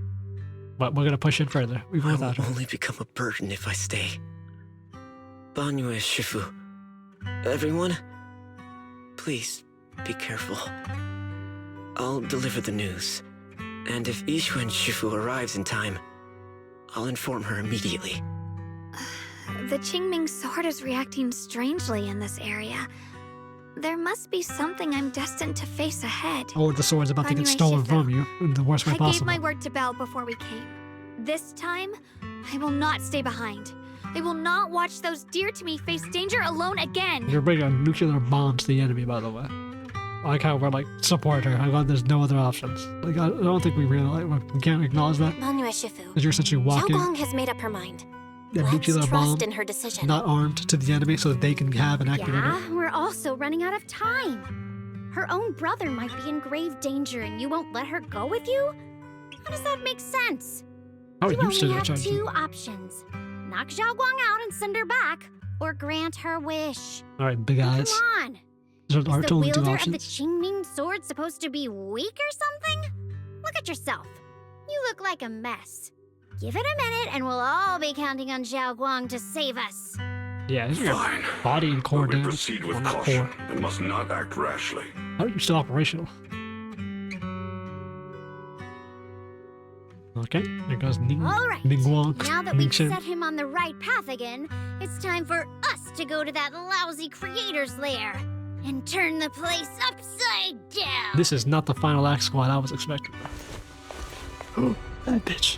But we're gonna push it further. We will I will only become a burden if I stay. Banyue Shifu, everyone, please be careful. I'll deliver the news, and if Yixuan Shifu arrives in time, I'll inform her immediately. The Qingming sword is reacting strangely in this area. There must be something I'm destined to face ahead. Or the sword's about to get stolen from you in the worst way possible. I gave my word to Belle before we came. This time, I will not stay behind. I will not watch those dear to me face danger alone again. You're bringing a nuclear bomb to the enemy, by the way. I like how we're like, support her. I'm glad there's no other options. Like, I don't think we really, we can't acknowledge that. Banyue Shifu. Because you're essentially walking... Shiyuan has made up her mind. A nuclear Let's bomb, trust in her decision. not armed, to the enemy so that they can have an activator. Yeah, we're also running out of time. Her own brother might be in grave danger and you won't let her go with you? How does that make sense? Oh, you you only said have it, two options. Knock Xiaoguang out and send her back, or grant her wish. Alright, big eyes. Come on. There's Is the only two wielder of the options. Qingming sword supposed to be weak or something? Look at yourself. You look like a mess. Give it a minute and we'll all be counting on Xiaoguang to save us. Yeah, he's got Fine. body and core But we damage. proceed with Well, not caution core. and must not act rashly. How are you still operational? Okay, there goes Ning. All right. Ningguang. Now that we've Ning-Chen. set him on the right path again, it's time for us to go to that lousy creator's lair and turn the place upside down. This is not the final act squad I was expecting. Oh, that bitch.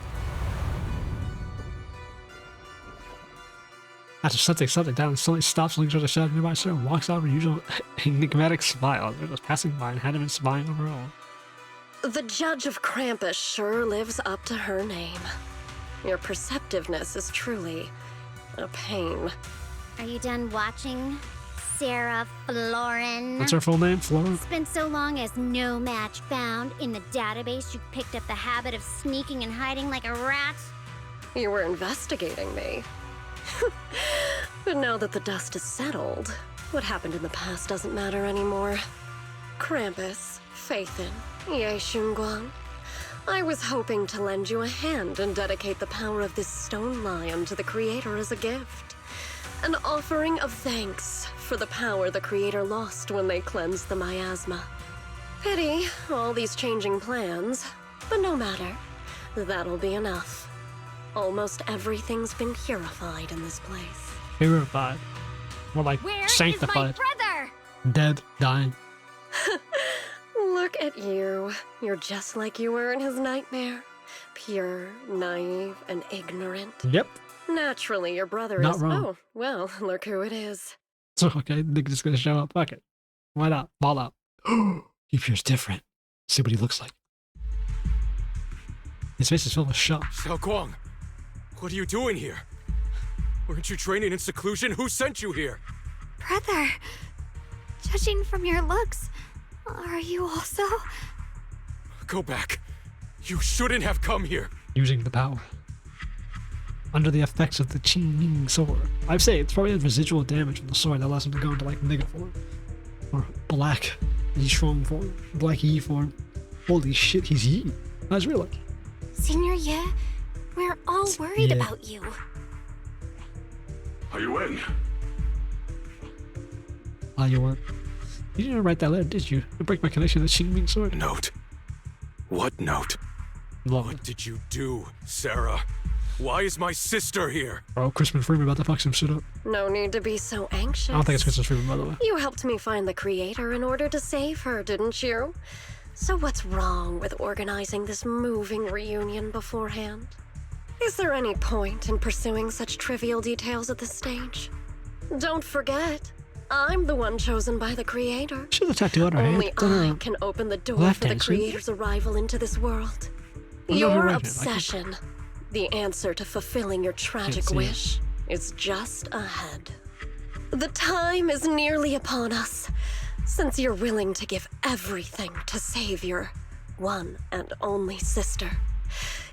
After setting something down, suddenly stops, looking towards the shadow nearby, sir, and walks out with her usual enigmatic smile. There was passing by and had him spying on her own. The Judge of Krampus sure lives up to her name. Your perceptiveness is truly a pain. Are you done watching, Sarah Floren? What's her full name? Floren? It's been so long as no match found. In the database, you picked up the habit of sneaking and hiding like a rat. You were investigating me. But now that the dust is settled, what happened in the past doesn't matter anymore. Krampus, Faithin, Ye Shunguang. I was hoping to lend you a hand and dedicate the power of this stone lion to the Creator as a gift. An offering of thanks for the power the Creator lost when they cleansed the miasma. Pity, all these changing plans, but no matter. That'll be enough. Almost everything's been purified in this place. Purified. More like Where is sanctified. my brother? Dead. Dying. Look at you. You're just like you were in his nightmare. Pure, naive, and ignorant. Yep. Naturally, your brother Not is... wrong. Oh, well, look who it is. So, okay, Nick just gonna show up. Fuck it. Why not? Ball out. He appears different. See what he looks like. His face is filled with shock. Xiaoguang, what are you doing here? Weren't you training in seclusion? Who sent you here? Brother, judging from your looks, are you also? Go back. You shouldn't have come here. Using the power. Under the effects of the Qingming sword. I'd say it's probably the residual damage from the sword that allows him to go into like Mega form. Or Black Ye Shunguang form. Black Yi form. Holy shit, he's Yi. That's real. Senior Ye, we're all worried Yeah. about you. Are you in? Ah, you weren't. You didn't write that letter, did you? To break my connection to the Qingming sword? Note. What note? Love What it. did you do, Sarah? Why is my sister here? Bro, Crispin Freeman about to fuck some shit up. No need to be so anxious. I don't think it's Crispin Freeman, by the way. You helped me find the Creator in order to save her, didn't you? So what's wrong with organizing this moving reunion beforehand? Is there any point in pursuing such trivial details at this stage? Don't forget, I'm the one chosen by the Creator. Should have tattooed on her hand. Only It's on her I can open the door left for the hand, shouldn't it? Creator's arrival into this world. What about her Your right hand? I can't- obsession, the answer to fulfilling your tragic see it. wish, is just ahead. The time is nearly upon us, since you're willing to give everything to save your one and only sister.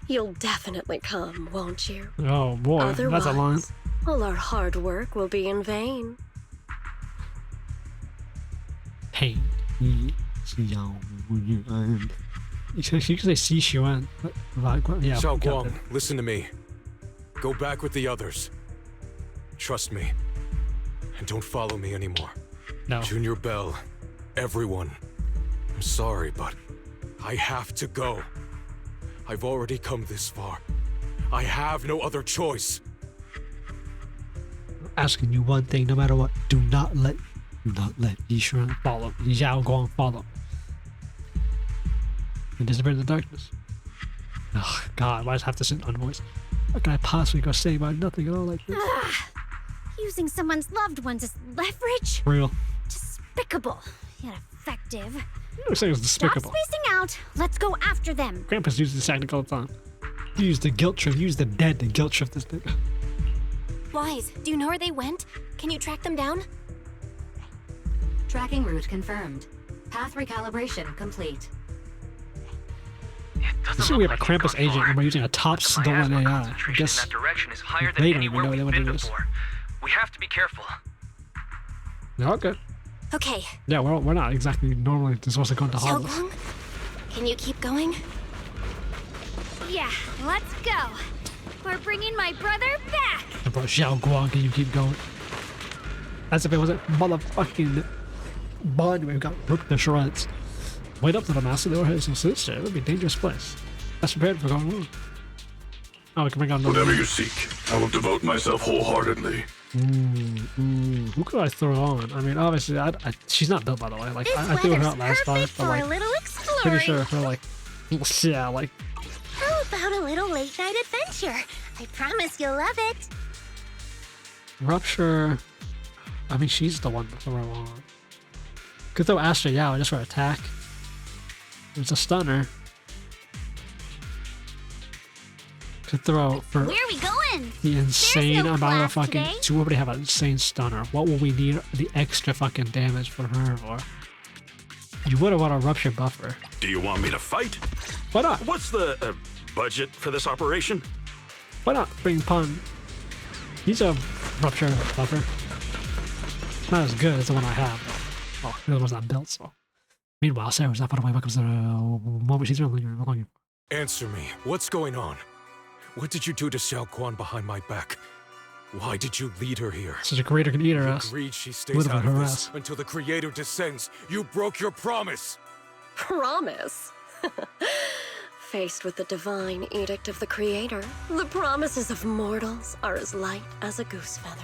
You'll definitely come, won't you? Oh boy, Otherwise, that's a line. all our hard work will be in vain. Pain. Ye Shunguang. You can say Shiyuan. Yeah. Xiaoguang, listen to me. Go back with the others. Trust me. And don't follow me anymore. No. Junior Bell, everyone. I'm sorry, but I have to go. I've already come this far. I have no other choice. Asking you one thing, no matter what. Do not let Ye Shunguang follow. Xiaoguang follow. And disappear in the darkness. Oh God, why does I have to sit on voice? How can I possibly go say about nothing at all like this? Using someone's loved ones as leverage? Real. Despicable, yet effective. You were saying it was despicable. Stop spacing out. Let's go after them. Krampus uses this technique all the time. He used the guilt trip. He used the dead to guilt trip this nigga. Wise, do you know where they went? Can you track them down? Tracking route confirmed. Path recalibration complete. You see, we have a Krampus agent and we're using a top stolen AI. I Concentration in guess that direction is higher than they don't even anywhere know they we've would been do this. before. We have to be careful. Okay. Okay. Yeah, we're not exactly normally supposed to go into hollows. Shiyuan, can you keep going? Yeah, let's go. We're bringing my brother back. Bro, Shiyuan, can you keep going? As if it wasn't motherfucking Banyue who got ripped to shreds. Wait up to the master, they were his sister. It would be a dangerous place. That's prepared for going wrong. Oh, we can bring out another. Whatever you seek, I will devote myself wholeheartedly. Who could I throw on? I mean, obviously, she's not built, by the way. Like, I threw her out last time, but like, a little exploring. pretty sure her, like, yeah, like. How about a little late night adventure? I promise you'll love it. Rupture. I mean, she's the one to throw on. Could throw Astra Yao just for attack. It's a stunner. Could throw for Where are we going? the insane no amount of class fucking. today. So we already have an insane stunner. What will we need the extra fucking damage for her for? You would have want a rupture buffer. Do you want me to fight? Why not? What's the budget for this operation? Why not bring Pun? He's a rupture buffer. Not as good as the one I have. Oh, the other one's not built, so. Meanwhile, Sarah's not far away. Welcome to the moment she's really longing for. Answer me. What's going on? What did you do to Xiaoquan behind my back? Why did you lead her here? So the creator can eat her You ass. agreed she stays Would've out been of her this ass. until the creator descends. You broke your promise. Promise? Faced with the divine edict of the creator, the promises of mortals are as light as a goose feather.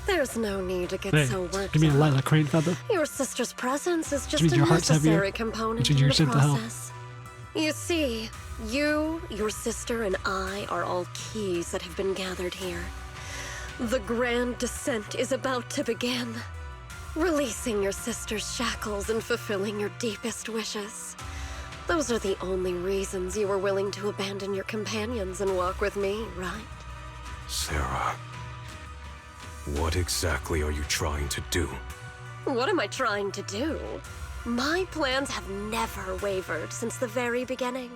There's no need to get Hey, so worked give me a up. light like crane feather. Your sister's presence is just means a your heart's heavier? necessary component Which means in you're the sent to hell. process. You see, you, your sister, and I are all keys that have been gathered here. The grand descent is about to begin. Releasing your sister's shackles and fulfilling your deepest wishes. Those are the only reasons you were willing to abandon your companions and walk with me, right? Sarah, what exactly are you trying to do? What am I trying to do? My plans have never wavered since the very beginning.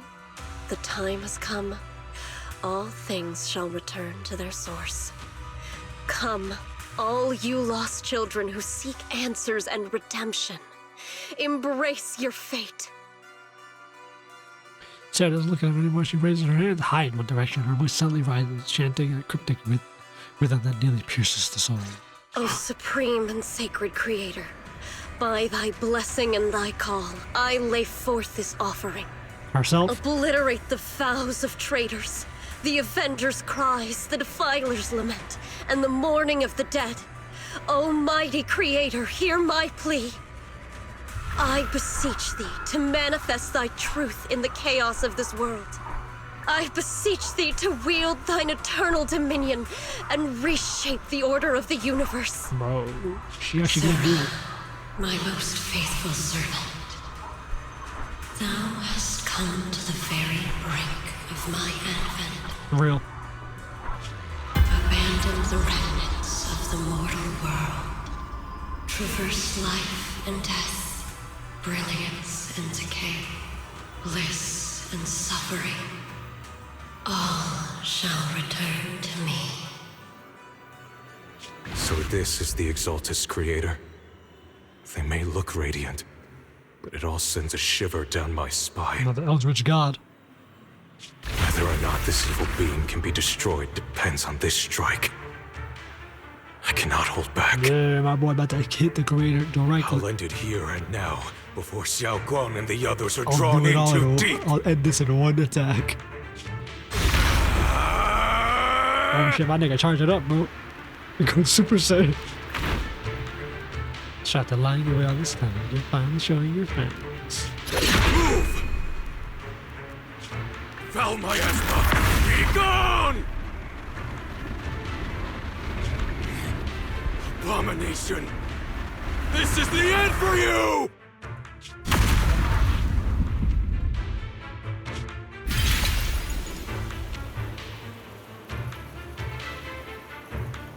The time has come. All things shall return to their source. Come, all you lost children who seek answers and redemption. Embrace your fate. Sarah doesn't look at him anymore. She raises her hand high in one direction. Her voice suddenly rises, chanting a cryptic rhythm that nearly pierces the soul. O supreme and sacred creator, by thy blessing and thy call, I lay forth this offering. Herself? Obliterate the vows of traitors, the avengers' cries, the defiler's lament, and the mourning of the dead. Almighty creator, hear my plea. I beseech thee to manifest thy truth in the chaos of this world. I beseech thee to wield thine eternal dominion and reshape the order of the universe. Bro, she actually gonna do it. My most faithful servant, thou hast come to the very brink of my advent. Real. Abandon the remnants of the mortal world. Traverse life and death, brilliance and decay, bliss and suffering. All shall return to me. So this is the Exaltus creator. They may look radiant, but it all sends a shiver down my spine. Another Eldritch God. Whether or not this evil being can be destroyed depends on this strike. I cannot hold back. Yeah, my boy about to hit the creator directly. I'll end it here and now, before Xiaoguang and the others are I'll drawn do it in all too in deep. I'll end this in one attack. Oh shit, my nigga, charge it up, bro. It goes Super Saiyan. Shot the line your way on this time. You're finally showing your friends. Move! Foul miasma! Be gone! Abomination! This is the end for you!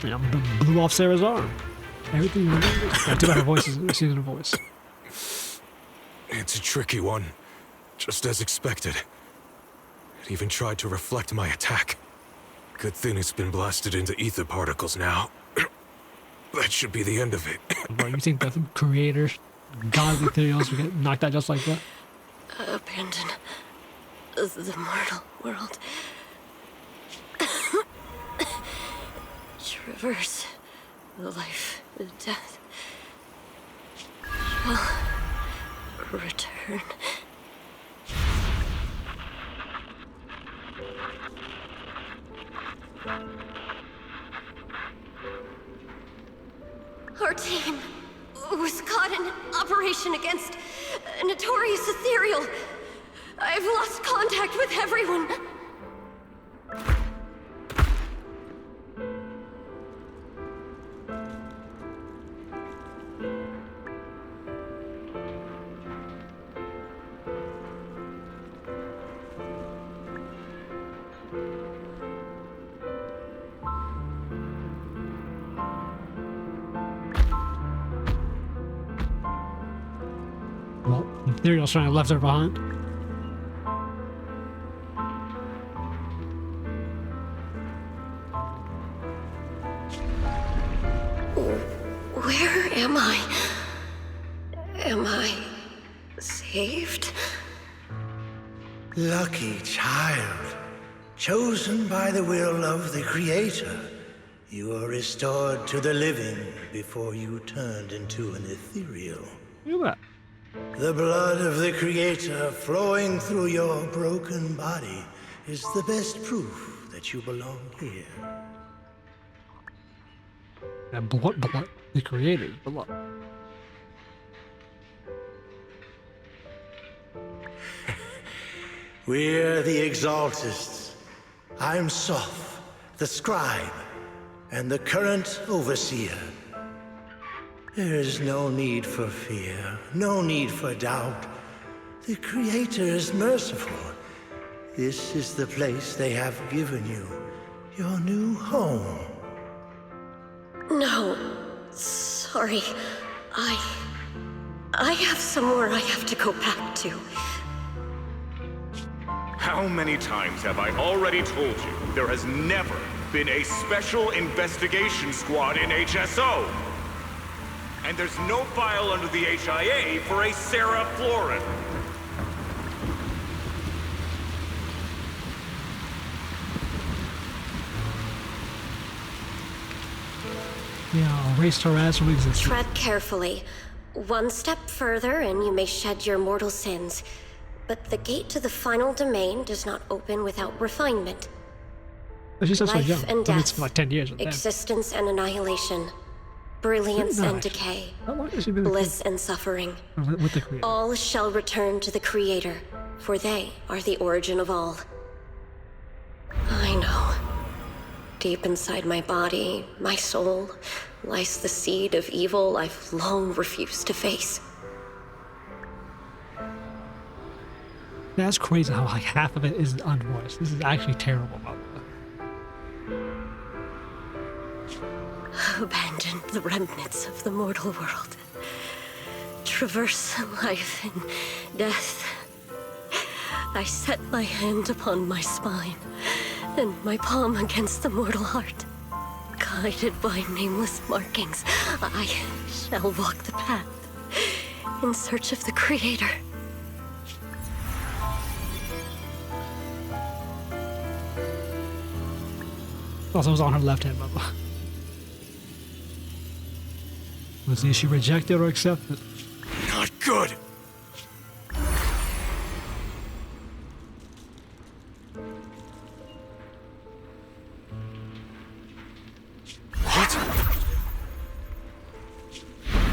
Yeah, blew off Sarah's arm. Everything you remember. Too bad her voice is a seasonal voice. It's a tricky one. Just as expected. It even tried to reflect my attack. Good thing it's been blasted into ether particles now. That should be the end of it. Bro, you think the creators, godly Ethereals, will get knocked out just like that? Abandon the mortal world. Traverse the life and death. Shall return. Our team was caught in operation against a notorious ethereal. I've lost contact with everyone. Well, Ethereal's trying to left her behind. Where am I? Am I saved? Lucky child. Chosen by the will of the Creator, you were restored to the living before you turned into an ethereal. Look at that. The blood of the Creator flowing through your broken body is the best proof that you belong here. And blood, the creators, blood. We're the Exaltists. I'm Soph, the Scribe, and the current Overseer. There is no need for fear, no need for doubt. The Creator is merciful. This is the place they have given you, your new home. No, sorry. I have somewhere I have to go back to. How many times have I already told you there has never been a special investigation squad in HSO? And there's no file under the HIA for a Sarah Floren. Yeah, erased her ass from existence. Tread carefully. One step further and you may shed your mortal sins. But the gate to the final domain does not open without refinement. But she's also Life young. and It's death, for like 10 years. with them. existence and annihilation, brilliance No, and actually. decay, How long has she been bliss and suffering. with the creator? All shall return to the Creator, for they are the origin of all. I know. Deep inside my body, my soul, lies the seed of evil I've long refused to face. That's crazy how like half of it is unvoiced. This is actually terrible. Abandon the remnants of the mortal world. Traverse life and death. I set my hand upon my spine, and my palm against the mortal heart. Guided by nameless markings, I shall walk the path in search of the Creator. Also, it was on her left hand, Bubba. Was the issue rejected or accepted? Not good! What?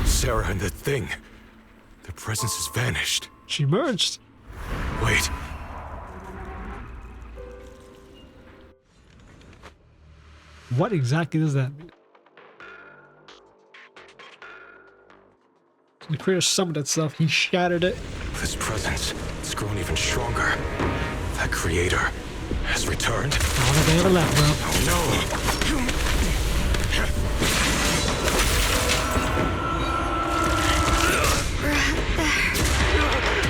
Sarah and the thing. Their presence has vanished. She merged. Wait. What exactly does that mean? The creator summoned itself, he shattered it. This presence has grown even stronger. That creator has returned. All that they ever left, bro. Oh no!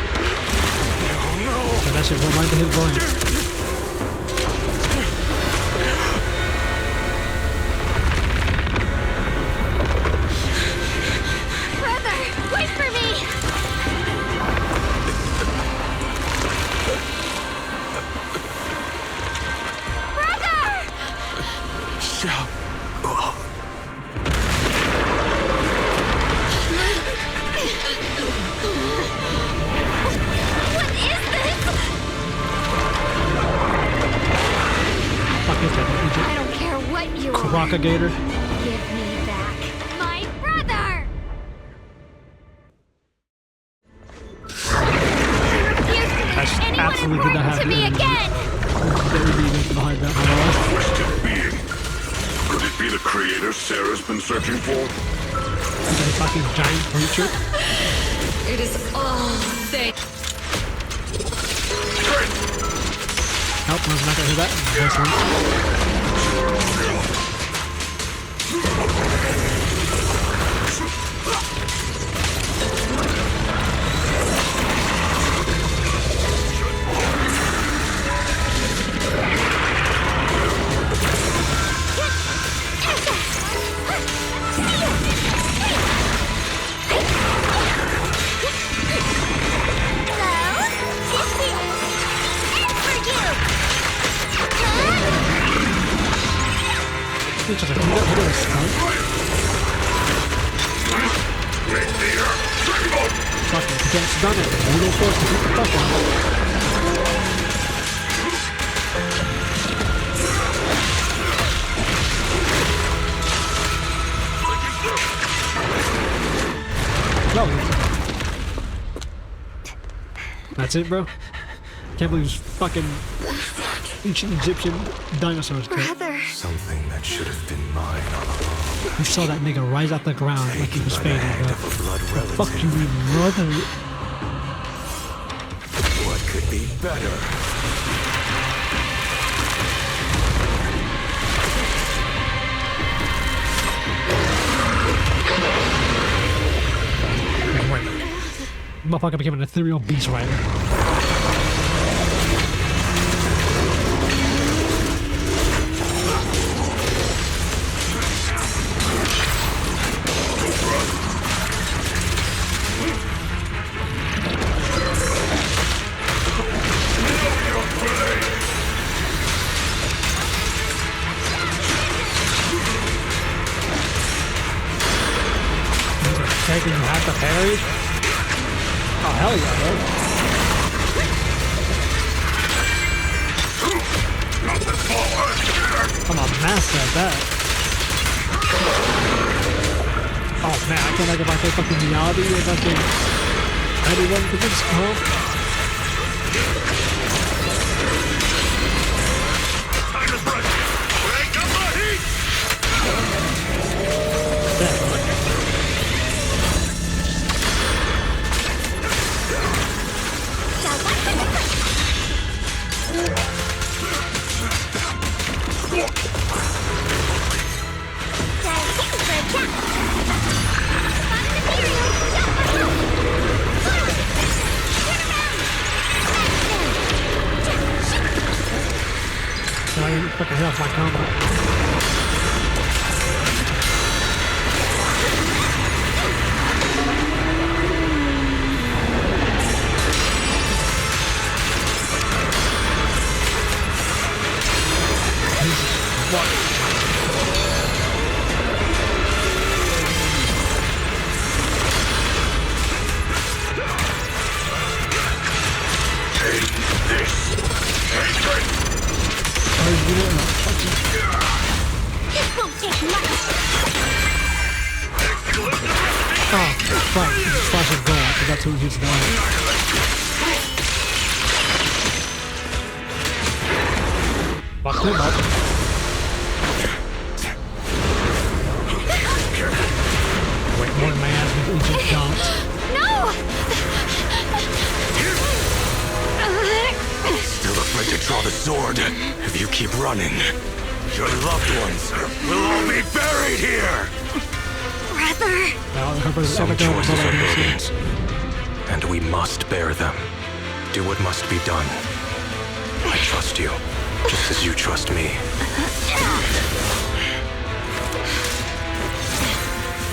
Oh no! So that should go right to his brain. Shao. What is this? Fuck is that? I don't care what you are. Crocagator. Give me back my brother! That's absolutely did not To happen. me again! Very deep behind that. Twisted being. Could it be the creator Sarah's been searching for? That fucking giant creature. It is all they. Nope, I was not gonna hear that. Nice one. It's just like, you got a stunt. Fuck it, you can't stun it. You don't force to beat the fuck out of it. No. That's it, bro? Can't believe it's fucking ancient Egyptian dinosaurs. Brother. Something that should have been mine all along. You saw that nigga rise off the ground like he was fading, bro. Blood relative. Fuck you, mean brother. What could be better? Wait. Motherfucker became an ethereal beast rider. Taking you have to parry? Oh, hell yeah, bro. I'm a master at that. Oh man, I feel like if I play fucking reality or fucking anyone could just come. I didn't fucking hit off my combo. That's who he's going. Fuck him up. Wait, more than my ass with ancient jumps. No! Still afraid to draw the sword. If you keep running, your loved ones will all be buried here. Brother. Some choices are burdens, and we must bear them. Do what must be done. I trust you, just as you trust me.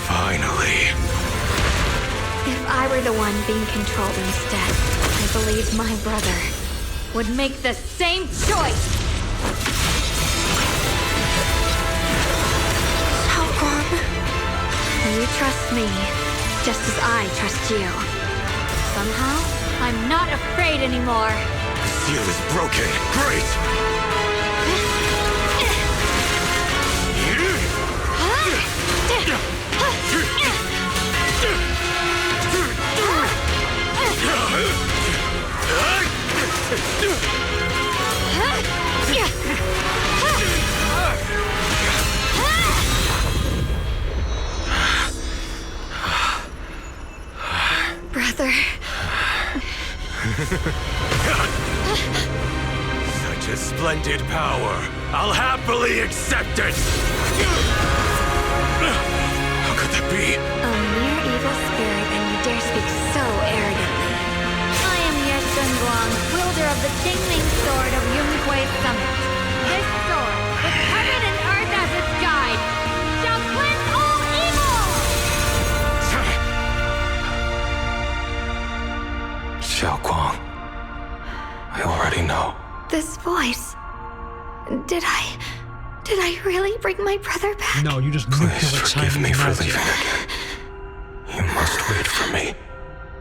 Finally. If I were the one being controlled instead, I believe my brother would make the same choice. me, just as I trust you. Somehow, I'm not afraid anymore. The seal is broken. Great! Brother. Such a splendid power. I'll happily accept it. How could that be? A mere evil spirit, and you dare speak so arrogantly. I am Ye Shunguang, wielder of the Ming sword of Yunkui Summit. This sword, with heaven and earth as its guide, shall cleanse all evil! Shiyuan, I already know. This voice... Did I really bring my brother back? No, you just Please forgive me for leaving again. You must wait for me.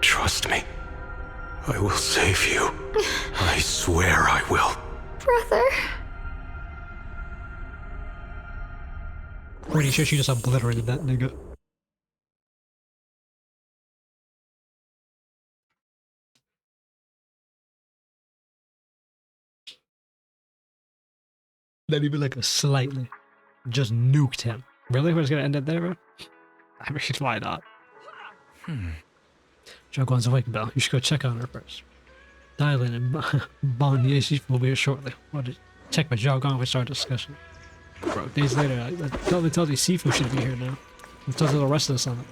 Trust me. I will save you. I swear I will. Brother... Pretty sure she just obliterated that nigga. Not even like a slightly. Just nuked him. Really? We're just gonna end it there, bro? I mean, why not? Shiyuan's awake, Bell. You should go check on her first. Dialyn and Banyue will be here shortly. Check with Shiyuan we start discussion. Bro, days later, I totally told you Sifu should be here now. And so the rest of the summit.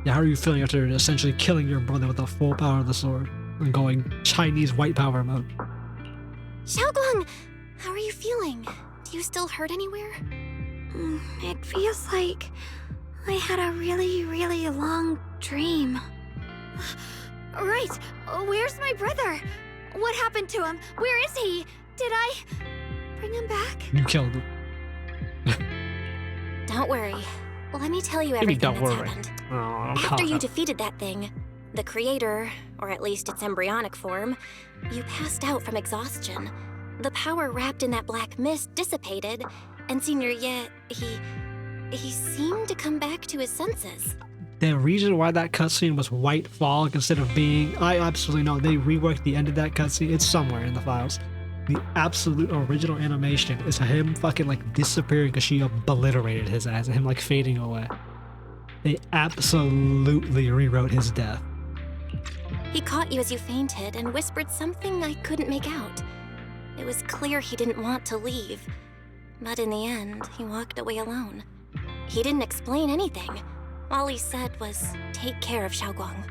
Yeah, how are you feeling after essentially killing your brother with the full power of the sword and going Chinese white power mode? Shiyuan, how are you feeling? Do you still hurt anywhere? It feels like I had a really, really long dream. Right, where's my brother? What happened to him? Where is he? Did I bring him back? You killed him. Don't worry. Let me tell you everything that's happened. Oh, After you defeated that thing, the creator, or at least its embryonic form, you passed out from exhaustion. The power wrapped in that black mist dissipated, and Senior Ye, he seemed to come back to his senses. The reason why that cutscene was white fog instead of being... I absolutely know. They reworked the end of that cutscene. It's somewhere in the files. The absolute original animation is him fucking like disappearing because she obliterated his ass and him like fading away. They absolutely rewrote his death. He caught you as you fainted and whispered something I couldn't make out. It was clear he didn't want to leave. But in the end, he walked away alone. He didn't explain anything. All he said was, take care of Shiyuan.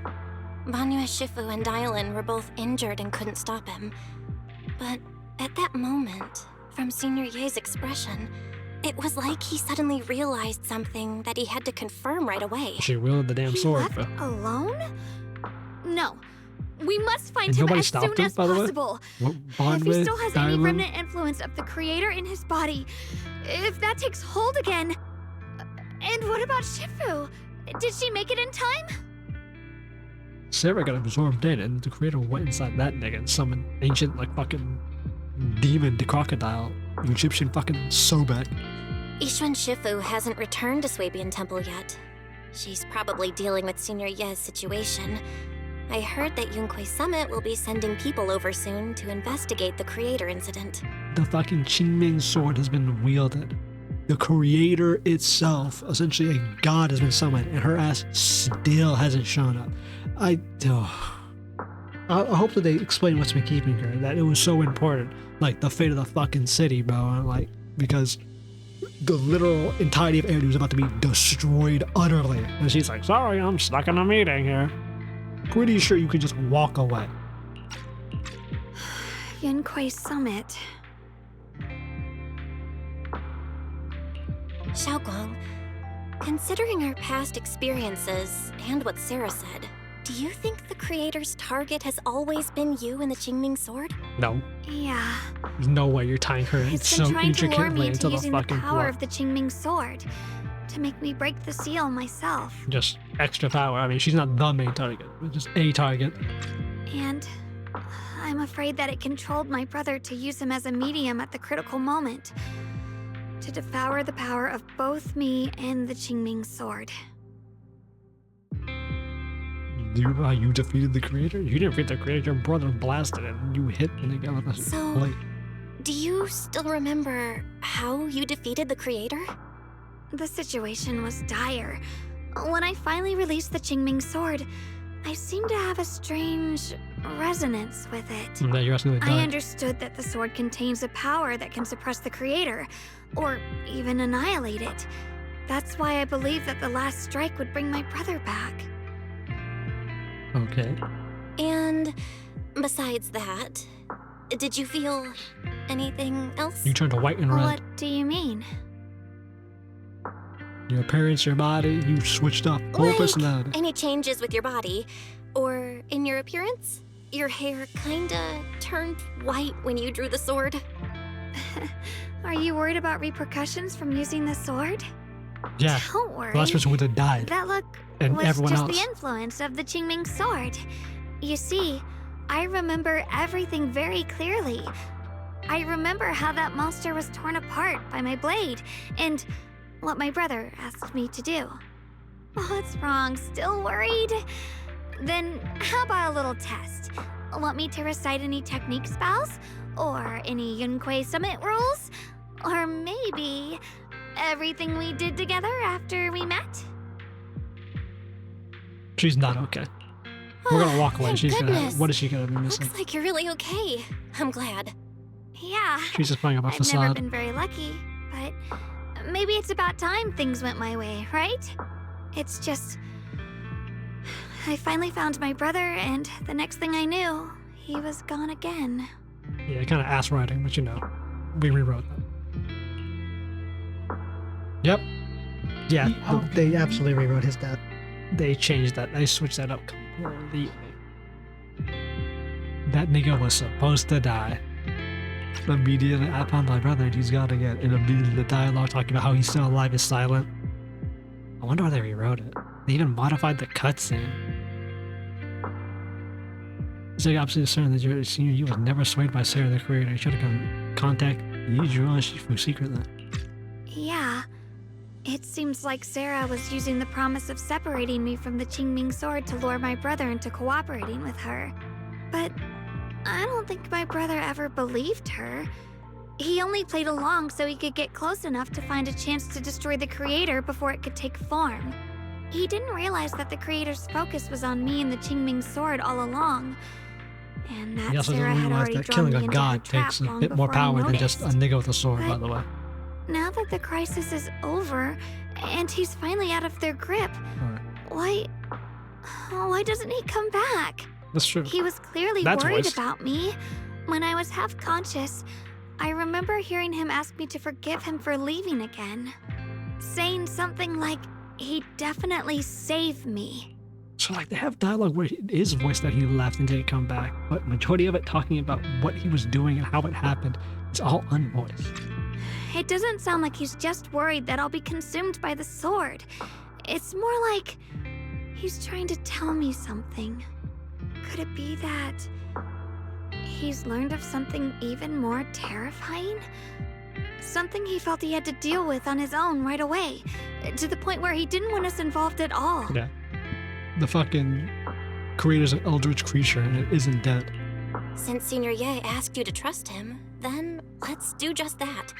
Banyue Shifu and Dialyn were both injured and couldn't stop him. But at that moment, from Senior Ye's expression, it was like he suddenly realized something that he had to confirm right away. She wielded the damn sword, bro. Alone? No. We must find And him nobody as stopped soon him, as by the way? possible. Bond If he with still has any Dialyn? remnant influence of the creator in his body, if that takes hold again. And what about Shifu? Did she make it in time? Sarah got absorbed in, and the creator went inside that nigga and summoned ancient, like, fucking demon to crocodile, Egyptian fucking Sobek. Yixuan Shifu hasn't returned to Swabian Temple yet. She's probably dealing with Senior Ye's situation. I heard that Yunkui Summit will be sending people over soon to investigate the creator incident. The fucking Qingming sword has been wielded. The creator itself, essentially a god, has been summoned, and her ass still hasn't shown up. I hope that they explain what's been keeping her, that it was so important, like the fate of the fucking city, bro, like, because the literal entirety of Eredu was about to be destroyed utterly, and she's like, sorry, I'm stuck in a meeting here. Pretty sure you could just walk away. Yunkui Summit. Shiyuan, considering our past experiences and what Sarah said, do Do you think the creator's target has always been you and the Qingming sword? No. Yeah. There's no way you're tying her in It's so been trying to lure intricately me into into the using the fucking power plot. of the Qingming sword to make me break the seal myself. Just extra power. I mean, she's not the main target, but just a target. And I'm afraid that it controlled my brother to use him as a medium at the critical moment, to devour the power of both me and the Qingming sword. Do you know how you defeated the creator? You didn't defeat the creator, your brother blasted it, and you hit and it got with a So, blade. do you still remember how you defeated the creator? The situation was dire. When I finally released the Qingming sword, I seemed to have a strange resonance with it. And then you're asking the I understood that the sword contains a power that can suppress the creator, or even annihilate it. That's why I believed that the last strike would bring my brother back. Okay. And besides that, did you feel anything else? You turned to white and red. What do you mean? Your appearance, your body, you switched up. Whole Like, personality. any changes with your body? Or in your appearance? Your hair kinda turned white when you drew the sword? Are you worried about repercussions from using the sword? Yeah. Don't worry. The last person would have died. That look And was everyone just else. the influence of the Qingming sword. You see, I remember everything very clearly. I remember how that monster was torn apart by my blade, and what my brother asked me to do. What's wrong? Still worried? Then how about a little test? Want me to recite any technique spells? Or any Yunkui Summit rules? Or maybe everything we did together after we met? She's not okay. We're gonna walk away. Thank She's gonna. goodness. What is she gonna be missing? Looks like you're really okay. I'm glad. Yeah. She's just playing up a I've never facade. been very lucky, but maybe it's about time things went my way, right? It's just... I finally found my brother, and the next thing I knew, he was gone again. Yeah, kind of ass writing, but you know, we rewrote that. Yep. Yeah. They absolutely rewrote his death. They changed that. They switched that up completely. That nigga was supposed to die. Immediately, I found my brother and he's gotta get. And immediately the dialogue talking about how he's still alive is silent. I wonder why they rewrote it. They even modified the cutscene. It's like absolutely certain that your senior you was never swayed by Sarah the creator. You should have contact Ye Shunguang Shifu secretly. Yeah. It seems like Sarah was using the promise of separating me from the Qingming sword to lure my brother into cooperating with her. But I don't think my brother ever believed her. He only played along so he could get close enough to find a chance to destroy the creator before it could take form. He didn't realize that the creator's focus was on me and the Qingming sword all along. And He that also Sarah doesn't had realize already that drawn killing me a into her god trap takes a long bit more before I power than just a noticed. nigga with a sword, by But the way. Now that the crisis is over, and he's finally out of their grip, why doesn't he come back? That's true. He was clearly That's worried voice. about me. When I was half conscious, I remember hearing him ask me to forgive him for leaving again, saying something like, he'd definitely save me. So like they have dialogue where it is voiced that he left and didn't come back, but majority of it talking about what he was doing and how it happened. It's all unvoiced. It doesn't sound like he's just worried that I'll be consumed by the sword. It's more like he's trying to tell me something. Could it be that he's learned of something even more terrifying? Something he felt he had to deal with on his own right away, to the point where he didn't want us involved at all. Yeah. The fucking creator's an eldritch creature and it isn't dead. Since Senior Ye asked you to trust him, then let's do just that.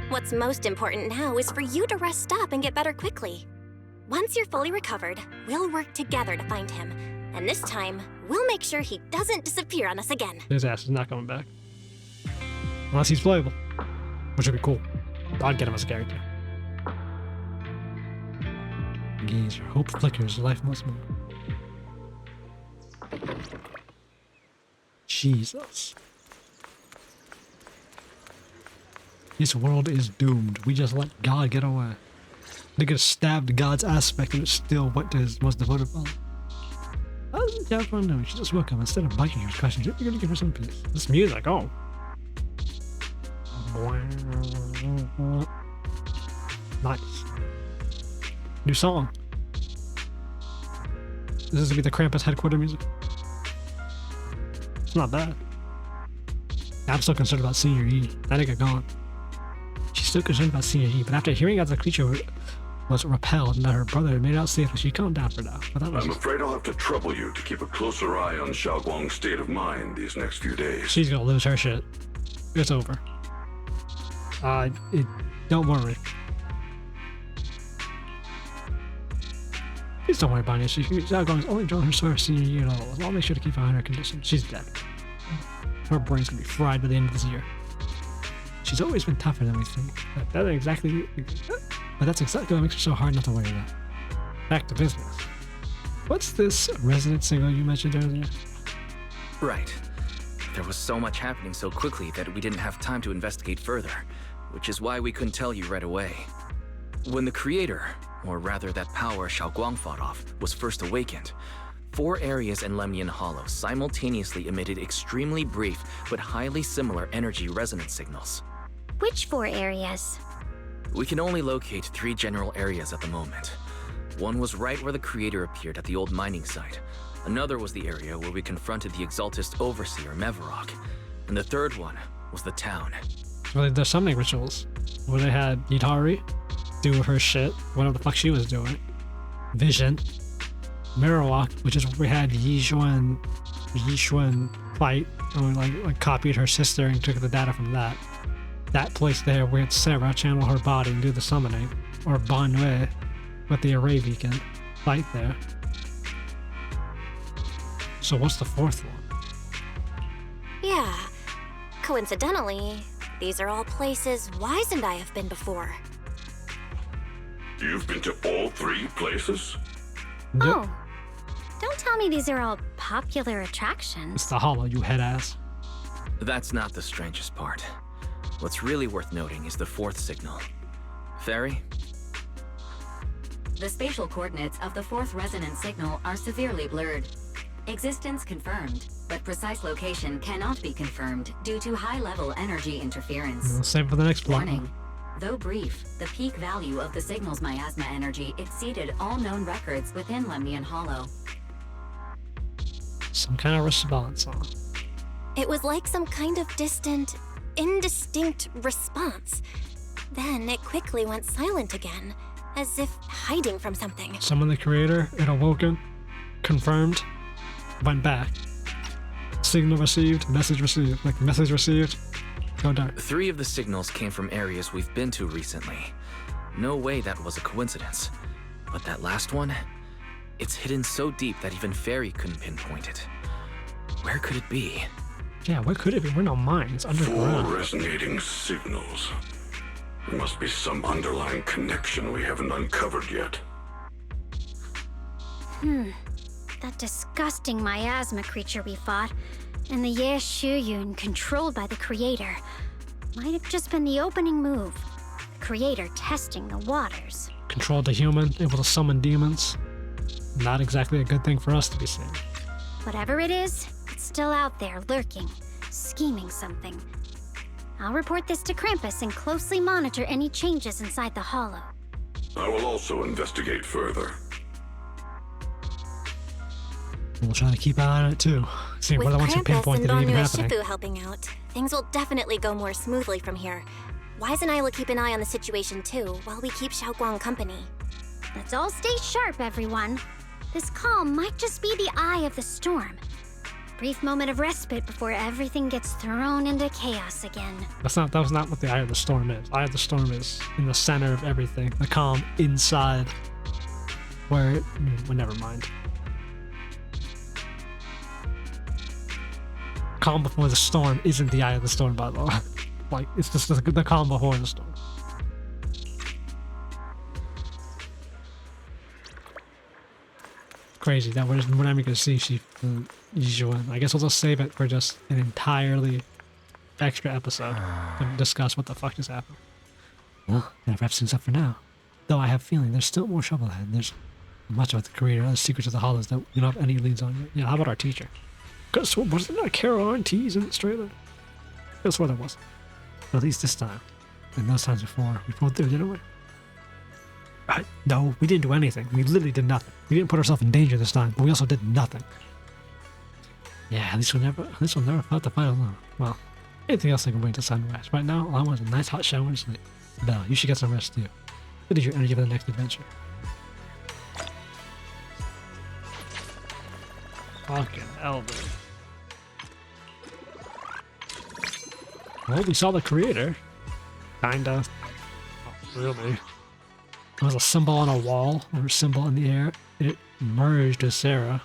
What's most important now is for you to rest up and get better quickly. Once you're fully recovered, we'll work together to find him. And this time, we'll make sure he doesn't disappear on us again. His ass is not coming back. Unless he's playable. Which would be cool. I'd get him as a character. Gaze your hope flickers, life must move. Jesus. This world is doomed. We just let God get away. Nigga stabbed God's aspect and it still went to his most devoted follower. you have fun doing? She just woke up. Instead of biting her with questions, you're gonna give her some peace. This music, oh. Nice. New song. This is gonna be the Krampus headquarter music. It's not bad. I'm still concerned about Senior Yi. That nigga gone. She's still concerned about Senior Yi, but after hearing that the creature was repelled and that her brother had made it out safely, she calmed down for now. But that was I'm afraid I'll have to trouble you to keep a closer eye on Shiyuan's state of mind these next few days. She's gonna lose her shit. It's over. Don't worry. Please don't worry about it. Shiyuan's only drawn her sword Senior Year level. I'll make sure to keep an eye on her condition. She's dead. Her brain's gonna be fried by the end of this year. She's always been tougher than we think. But that's exactly what makes her so hard not to worry about. Back to business. What's this resonant signal you mentioned earlier? Right. There was so much happening so quickly that we didn't have time to investigate further, which is why we couldn't tell you right away. When the creator, or rather that power Shiyuan fought off, was first awakened, 4 areas in Lemnian Hollow simultaneously emitted extremely brief but highly similar energy resonance signals. Which 4 areas? We can only locate 3 general areas at the moment. One was right where the creator appeared at the old mining site. Another was the area where we confronted the Exaltist Overseer, Mevarok. And the third one was the town. Well, there's summoning rituals where they had Yidari do her shit, whatever the fuck she was doing. Vision. Mevarok, which is where we had Ye Shunguang fight, and we like copied her sister and took the data from that. That place there where Sarah channel her body and do the summoning. Or Banyue with the array beacon. Fight there. So what's the 4th one? Yeah. Coincidentally, these are all places Wise and I have been before. You've been to all 3 places? Oh. Don't tell me these are all popular attractions. It's the hollow, you head ass. That's not the strangest part. What's really worth noting is the 4th signal. Fairy? The spatial coordinates of the 4th resonance signal are severely blurred. Existence confirmed, but precise location cannot be confirmed due to high-level energy interference. We'll save it for the next block. Warning. Though brief, the peak value of the signal's miasma energy exceeded all known records within Lemnian Hollow. Some kind of response, huh? It was like some kind of distant, indistinct response. Then it quickly went silent again, as if hiding from something. Summon the creator, it awoken, confirmed, went back. Signal received, message received, like message received, go dark. 3 of the signals came from areas we've been to recently. No way that was a coincidence. But that last one, it's hidden so deep that even Fairy couldn't pinpoint it. Where could it be? Yeah, where could it be? We're no mines, underground. 4 resonating signals. There must be some underlying connection we haven't uncovered yet. That disgusting miasma creature we fought, and the Ye Shunguang controlled by the creator, might have just been the opening move. The creator testing the waters. Controlled the human, able to summon demons. Not exactly a good thing for us to be seeing. Whatever it is, it's still out there, lurking, scheming something. I'll report this to Krampus and closely monitor any changes inside the hollow. I will also investigate further. We'll try to keep an eye on it too. See With whether once you Krampus pinpoint and it even Banyue happening. Shifu helping out, things will definitely go more smoothly from here. Wise and I will keep an eye on the situation too, while we keep Shiyuan company. Let's all stay sharp, everyone. This calm might just be the eye of the storm. Brief moment of respite before everything gets thrown into chaos again. That was not what the eye of the storm is. Eye of the storm is in the center of everything. The calm inside. Where it, well, never mind. Calm before the storm isn't the eye of the storm, by the way. Like, it's just the calm before the storm. Crazy that we're not even gonna see Shiyuan. I guess we'll just save it for just an entirely extra episode to discuss what the fuck just happened. Well, that wraps things up for now. Though I have a feeling there's still more trouble ahead. There's Much about the creator, the secrets of the hollows that we don't have any leads on yet. Yeah, how about our teacher? Because wasn't there Carol T's in this trailer? I swear there wasn't. At least this time. And those times before, we pulled through, didn't we? No, we didn't do anything. We literally did nothing. We didn't put ourselves in danger this time, but we also did nothing. Yeah, at least we'll never have to fight alone. Well, anything else I can bring to sunrise. Right now, all I want is a nice hot shower and sleep. Belle, you should get some rest too. What is your energy for the next adventure? Fucking elder. Well, we saw the creator. Kinda. Not really. There was a symbol on a wall, or a symbol in the air. It merged with Sarah.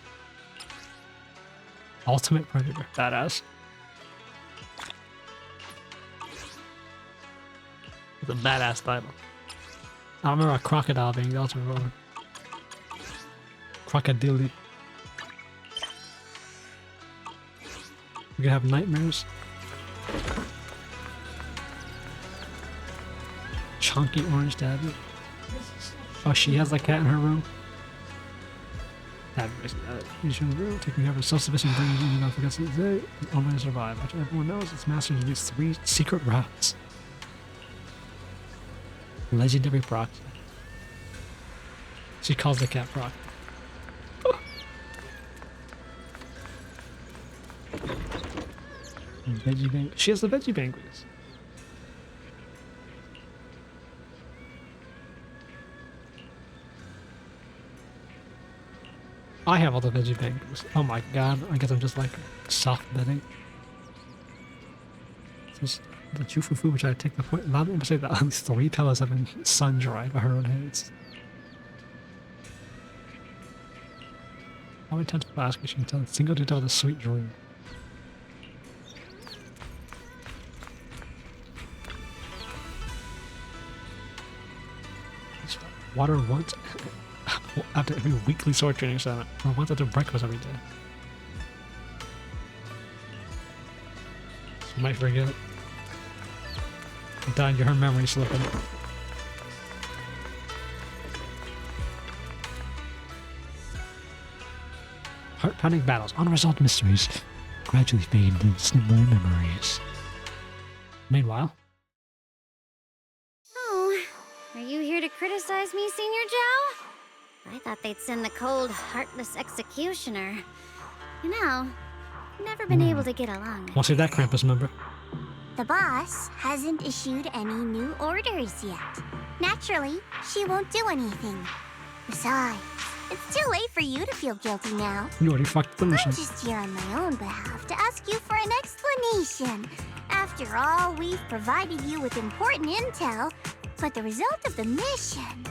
Ultimate Predator. Badass. It's a badass title. I remember a crocodile being the ultimate roller. Crocodile. We're gonna have nightmares. Chunky orange tabby. Oh, she has a cat in her room. Ye Shunguang, taking over self-sufficient brains, you don't forget to say, only to survive. After everyone knows, its masters use 3 secret routes. Legendary Proxy. She calls the cat Proxy. Veggie bang. She has the veggie banquets. I have all the veggie banquets. Oh my god, I guess I'm just like soft bedding. So the Jufu food, which I take the point. A lot of people say that at least 3 pellets have been sun dried by her own hands. How many times people ask if she can tell a single detail of a sweet dream? Water once after every weekly sword training summit, or once after breakfast every day. You might forget it. Died, her memory slipping. Heart-pounding battles, unresolved mysteries, gradually fade into distant memories. Meanwhile. Oh, are you here to criticize me, Senior Joe? I thought they'd send the cold, heartless executioner. You know, never been able to get along. Won't see that Krampus member. The boss hasn't issued any new orders yet. Naturally, she won't do anything. Besides, it's too late for you to feel guilty now. You already fucked the mission. I'm just here on my own behalf to ask you for an explanation. After all, we've provided you with important intel, but the result of the mission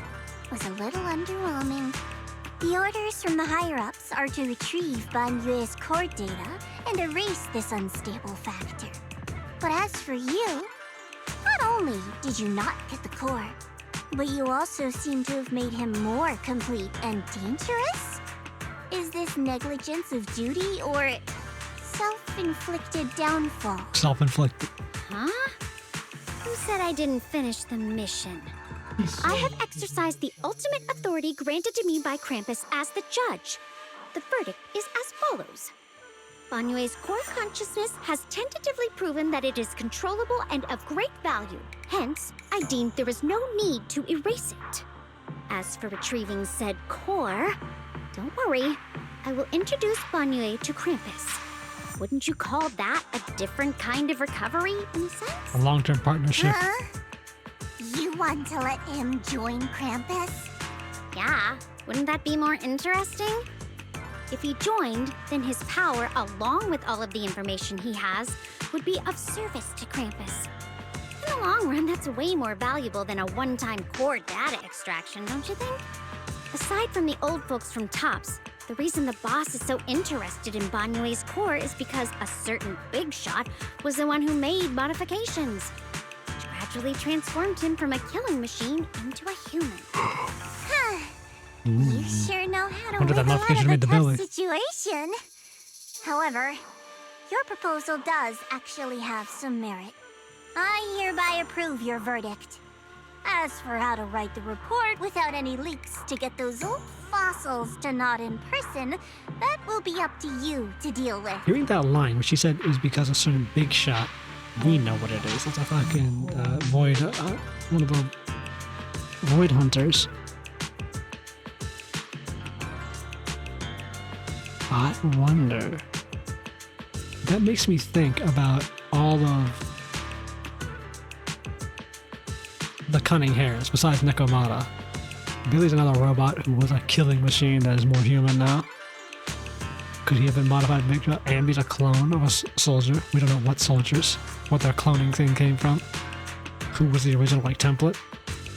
was a little underwhelming. The orders from the higher-ups are to retrieve Banyue's core data and erase this unstable factor. But as for you, not only did you not get the core, but you also seem to have made him more complete and dangerous? Is this negligence of duty or self-inflicted downfall? Self-inflicted. Huh? Who said I didn't finish the mission? I have exercised the ultimate authority granted to me by Krampus as the judge. The verdict is as follows. Banyue's core consciousness has tentatively proven that it is controllable and of great value. Hence, I deemed there is no need to erase it. As for retrieving said core, don't worry. I will introduce Banyue to Krampus. Wouldn't you call that a different kind of recovery, in a sense? A long-term partnership. You want to let him join Krampus? Yeah, wouldn't that be more interesting? If he joined, then his power, along with all of the information he has, would be of service to Krampus. In the long run, that's way more valuable than a one-time core data extraction, don't you think? Aside from the old folks from TOPS, the reason the boss is so interested in Banyue's core is because a certain big shot was the one who made modifications, which gradually transformed him from a killing machine into a human. You sure know how to Wonder that wiggle out modification of a made the tough belly. situation. However, your proposal does actually have some merit. I hereby approve your verdict. As for how to write the report without any leaks to get those oomph fossils to not in person, that will be up to you to deal with. Hearing that line, which she said is because of certain big shot, we know what it is. It's a fucking void, one of the void hunters. I wonder. That makes me think about all of the cunning hairs, besides Nekomata. Billy's another robot who was a killing machine that is more human now. Could he have been modified to make Ambi's a clone of a soldier? We don't know what soldiers, what their cloning thing came from. Who was the original template?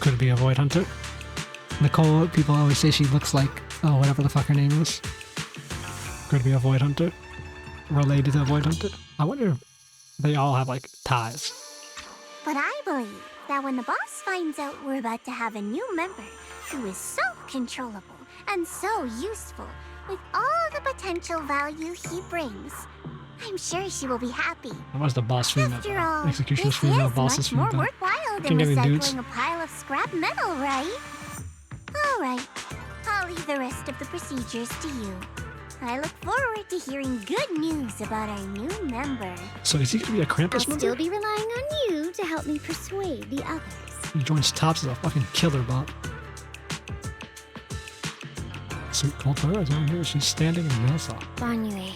Could it be a void hunter? Nicole, people always say she looks like, oh, whatever the fuck her name is. Could it be a void hunter? Related to a void hunter? I wonder if they all have ties. But I believe that when the boss finds out we're about to have a new member who is so controllable and so useful with all the potential value he brings, I'm sure she will be happy. That was the boss female. After all, Executioner's this female, is boss's much more female. worthwhile Can than get any dudes? recycling a pile of scrap metal, right? Alright, I'll leave the rest of the procedures to you. I look forward to hearing good news about our new member. So is he going to be a Krampus I'll member? still be relying on you to help me persuade the others. He joins Tops as a fucking killer bot. Sweet cold her, I don't know, she's standing in nails off. Banyue,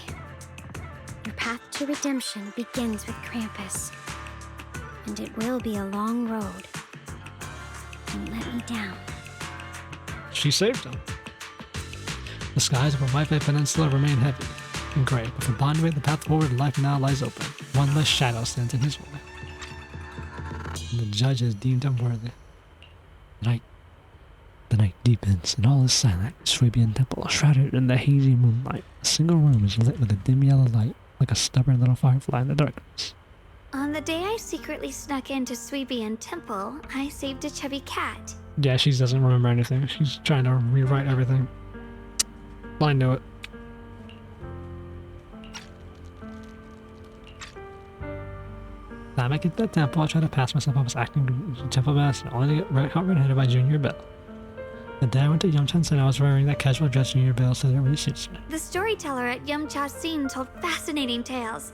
your path to redemption begins with Krampus. And it will be a long road. Don't let me down. She saved him. The skies over White Peninsula remain heavy and gray, but for Banyue, the path forward in life now lies open. One less shadow stands in his way. And the judge has deemed him worthy. The night deepens, and all is silent. Shiyuan temple, shrouded in the hazy moonlight. A single room is lit with a dim yellow light, like a stubborn little firefly in the darkness. On the day I secretly snuck into Shiyuan Temple, I saved a chubby cat. Yeah, she doesn't remember anything. She's trying to rewrite everything. I knew it. Time I get to the temple, I try to pass myself off as acting temple master, only to get caught red-handed by Junior Bell. The day I went to Yumchan said I was wearing that casual dress Junior Bell said it really suits me. The storyteller at Yumcha Scene told fascinating tales.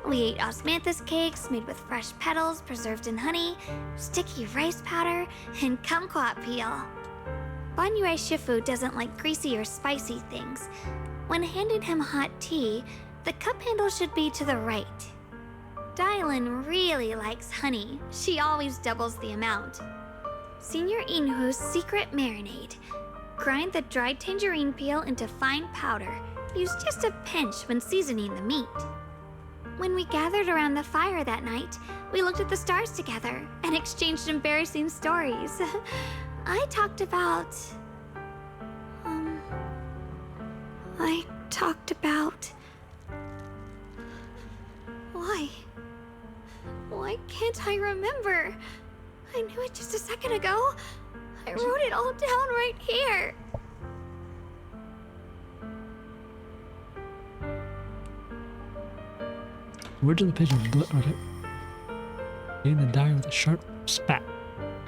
We ate osmanthus cakes made with fresh petals preserved in honey, sticky rice powder, and kumquat peel. Banyue Shifu doesn't like greasy or spicy things. When handing him hot tea, the cup handle should be to the right. Dialyn really likes honey. She always doubles the amount. Senior Inhu's secret marinade. Grind the dried tangerine peel into fine powder. Use just a pinch when seasoning the meat. When we gathered around the fire that night, we looked at the stars together and exchanged embarrassing stories. I talked about... Why can't I remember? I knew it just a second ago. I wrote it all down right here. Words on the page of blood. Okay. Getting the diary with a sharp spat.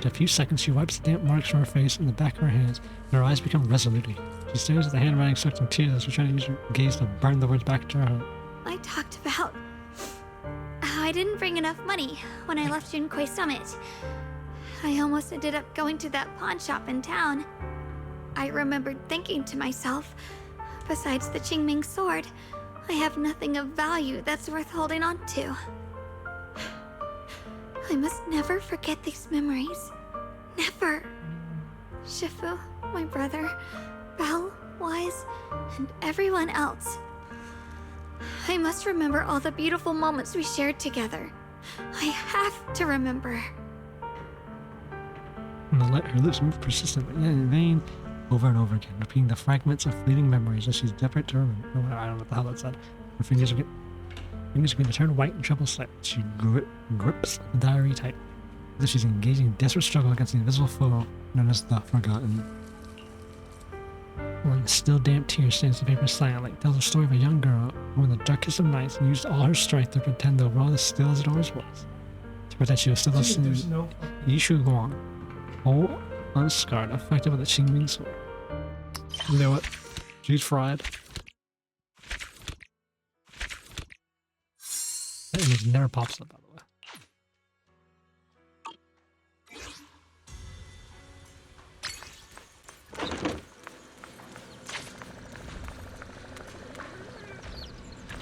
In a few seconds, she wipes the damp marks from her face and the back of her hands, and her eyes become resolute. She stares at the handwriting soaked in tears as she's trying to use her gaze to burn the words back to her heart. I talked about how I didn't bring enough money when I left Yunkui Summit. I almost ended up going to that pawn shop in town. I remembered thinking to myself, besides the Qingming sword, I have nothing of value that's worth holding on to. I must never forget these memories. Never. Shifu, my brother, Belle, Wise, and everyone else. I must remember all the beautiful moments we shared together. I have to remember. And her lips move persistently, yet in vain, over and over again, repeating the fragments of fleeting memories as she's desperate to remember. I don't know what the hell that said. Her fingers begin to turn white and tremble slightly. She grips the diary tight, as if she's engaging in desperate struggle against the invisible foe known as the Forgotten. Pouring still damp tears, stands the paper silently, tells the story of a young girl who in the darkest of nights used all her strength to pretend the world as still as it always was. To pretend she was still asleep. Ye Shunguang, whole, unscarred, affected by the Qingming sword. Knew it. She's fried. That image never pops up, by the way.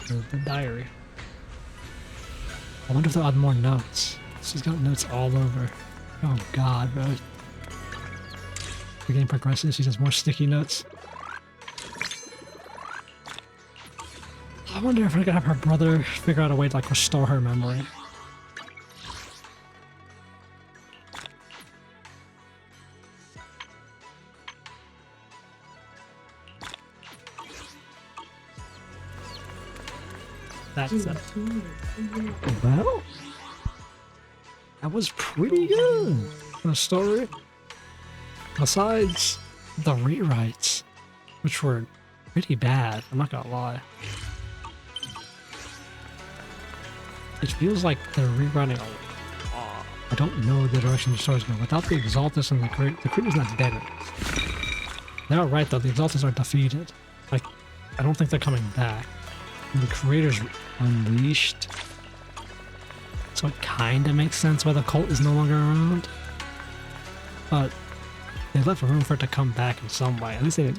There's the diary. I wonder if they'll add more notes. She's got notes all over. Oh god, bro. The game progresses, she has more sticky notes. I wonder if I could have her brother figure out a way to like restore her memory. That's it. Well, that was pretty good for a story. Besides the rewrites, which were pretty bad, I'm not gonna lie. It feels like they're rewriting a lot. I don't know the direction the story's going. Without the Exaltus and the creature's not dead. They're right though, the Exaltus are defeated. Like, I don't think they're coming back. And the creator's unleashed. So it kinda makes sense why the cult is no longer around. But they left room for it to come back in some way. At least they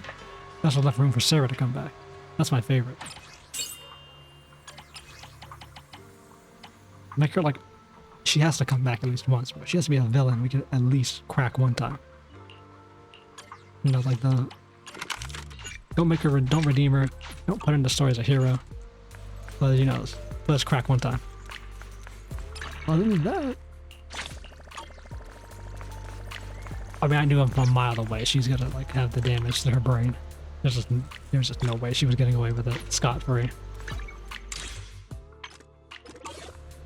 also left room for Sarah to come back. That's my favorite. Make her like, she has to come back at least once, but she has to be a villain we can at least crack one time. You know, like don't redeem her, don't put her in the story as a hero. But you know, let's crack one time. Other than that, I mean, I knew from a mile away she's gonna like have the damage to her brain. There's just no way she was getting away with it scot-free.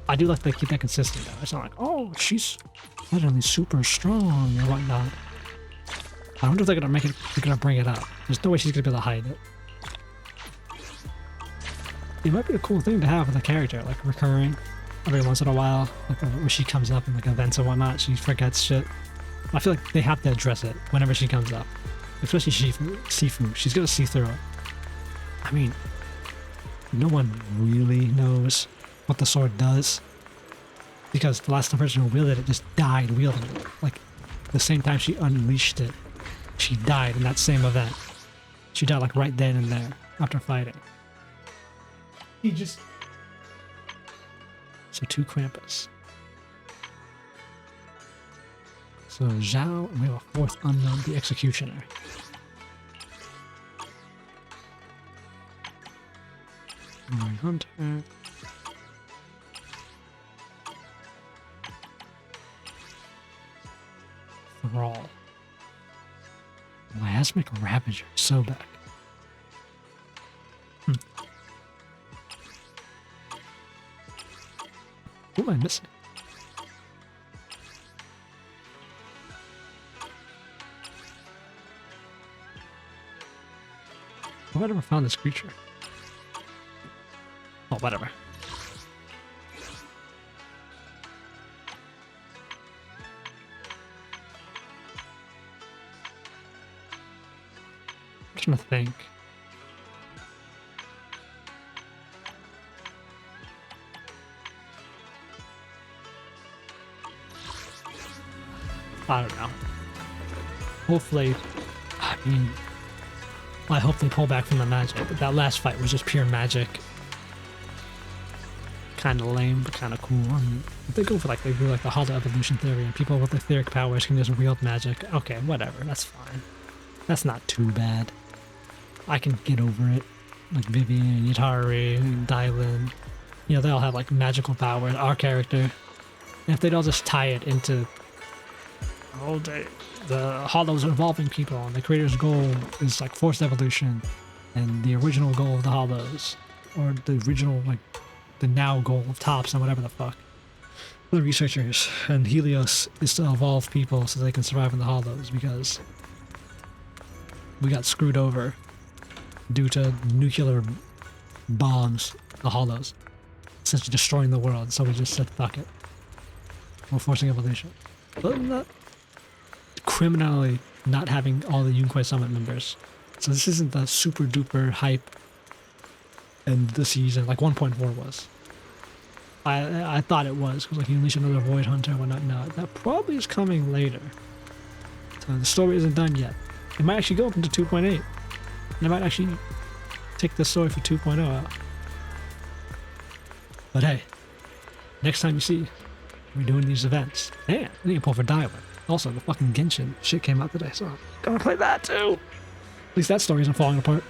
I do like they keep that consistent though. It's not like, oh, she's suddenly super strong or whatnot. I wonder if they're gonna bring it up. There's no way she's gonna be able to hide it. It might be a cool thing to have with a character, like recurring every once in a while, like when she comes up in like events and whatnot, she forgets shit. I feel like they have to address it whenever she comes up, especially Sifu. She's gonna see through it. I mean, no one really knows what the sword does, because the last person who wielded it just died wielding it. Like the same time she unleashed it, she died in that same event. She died like right then and there after fighting. So 2 Krampus. So Zhao, and we have a 4th unknown, the Executioner. Mine Hunter. Thrall. Miasmic Ravager, Sobek. Who am I missing? How have I never found this creature? Oh, whatever. I'm trying to think. I don't know. Hopefully, I mean, I hope they pull back from the magic. But that last fight was just pure magic. Kind of lame, but kind of cool. I mean, if they do like the hollow evolution theory, and people with etheric powers can just wield magic. Okay, whatever, that's fine. That's not too bad. I can get over it. Like Vivian, Yatari, Dialyn. You know, they all have like magical powers. Our character. And if they'd all just tie it into the Hollows are evolving people, and the creator's goal is like forced evolution, and the original goal of the Hollows, or the original like the now goal of Tops and whatever the fuck, the researchers and Helios is to evolve people so they can survive in the Hollows, because we got screwed over due to nuclear bombs, the Hollows, essentially destroying the world. So we just said fuck it, we're forcing evolution. Other than that, criminally not having all the Yunkui Summit members So this isn't the super duper hype end of the season like 1.4 was. I thought it was, because like you unleash another Void Hunter and whatnot. No, that probably is coming later. So the story isn't done yet. It might actually go up into 2.8. And it might actually take the story for 2.0 out. But hey, next time you see we're doing these events, man, I need to pull for Dialyn. Also, the fucking Genshin shit came out today, so I'm gonna play that too. At least that story isn't falling apart.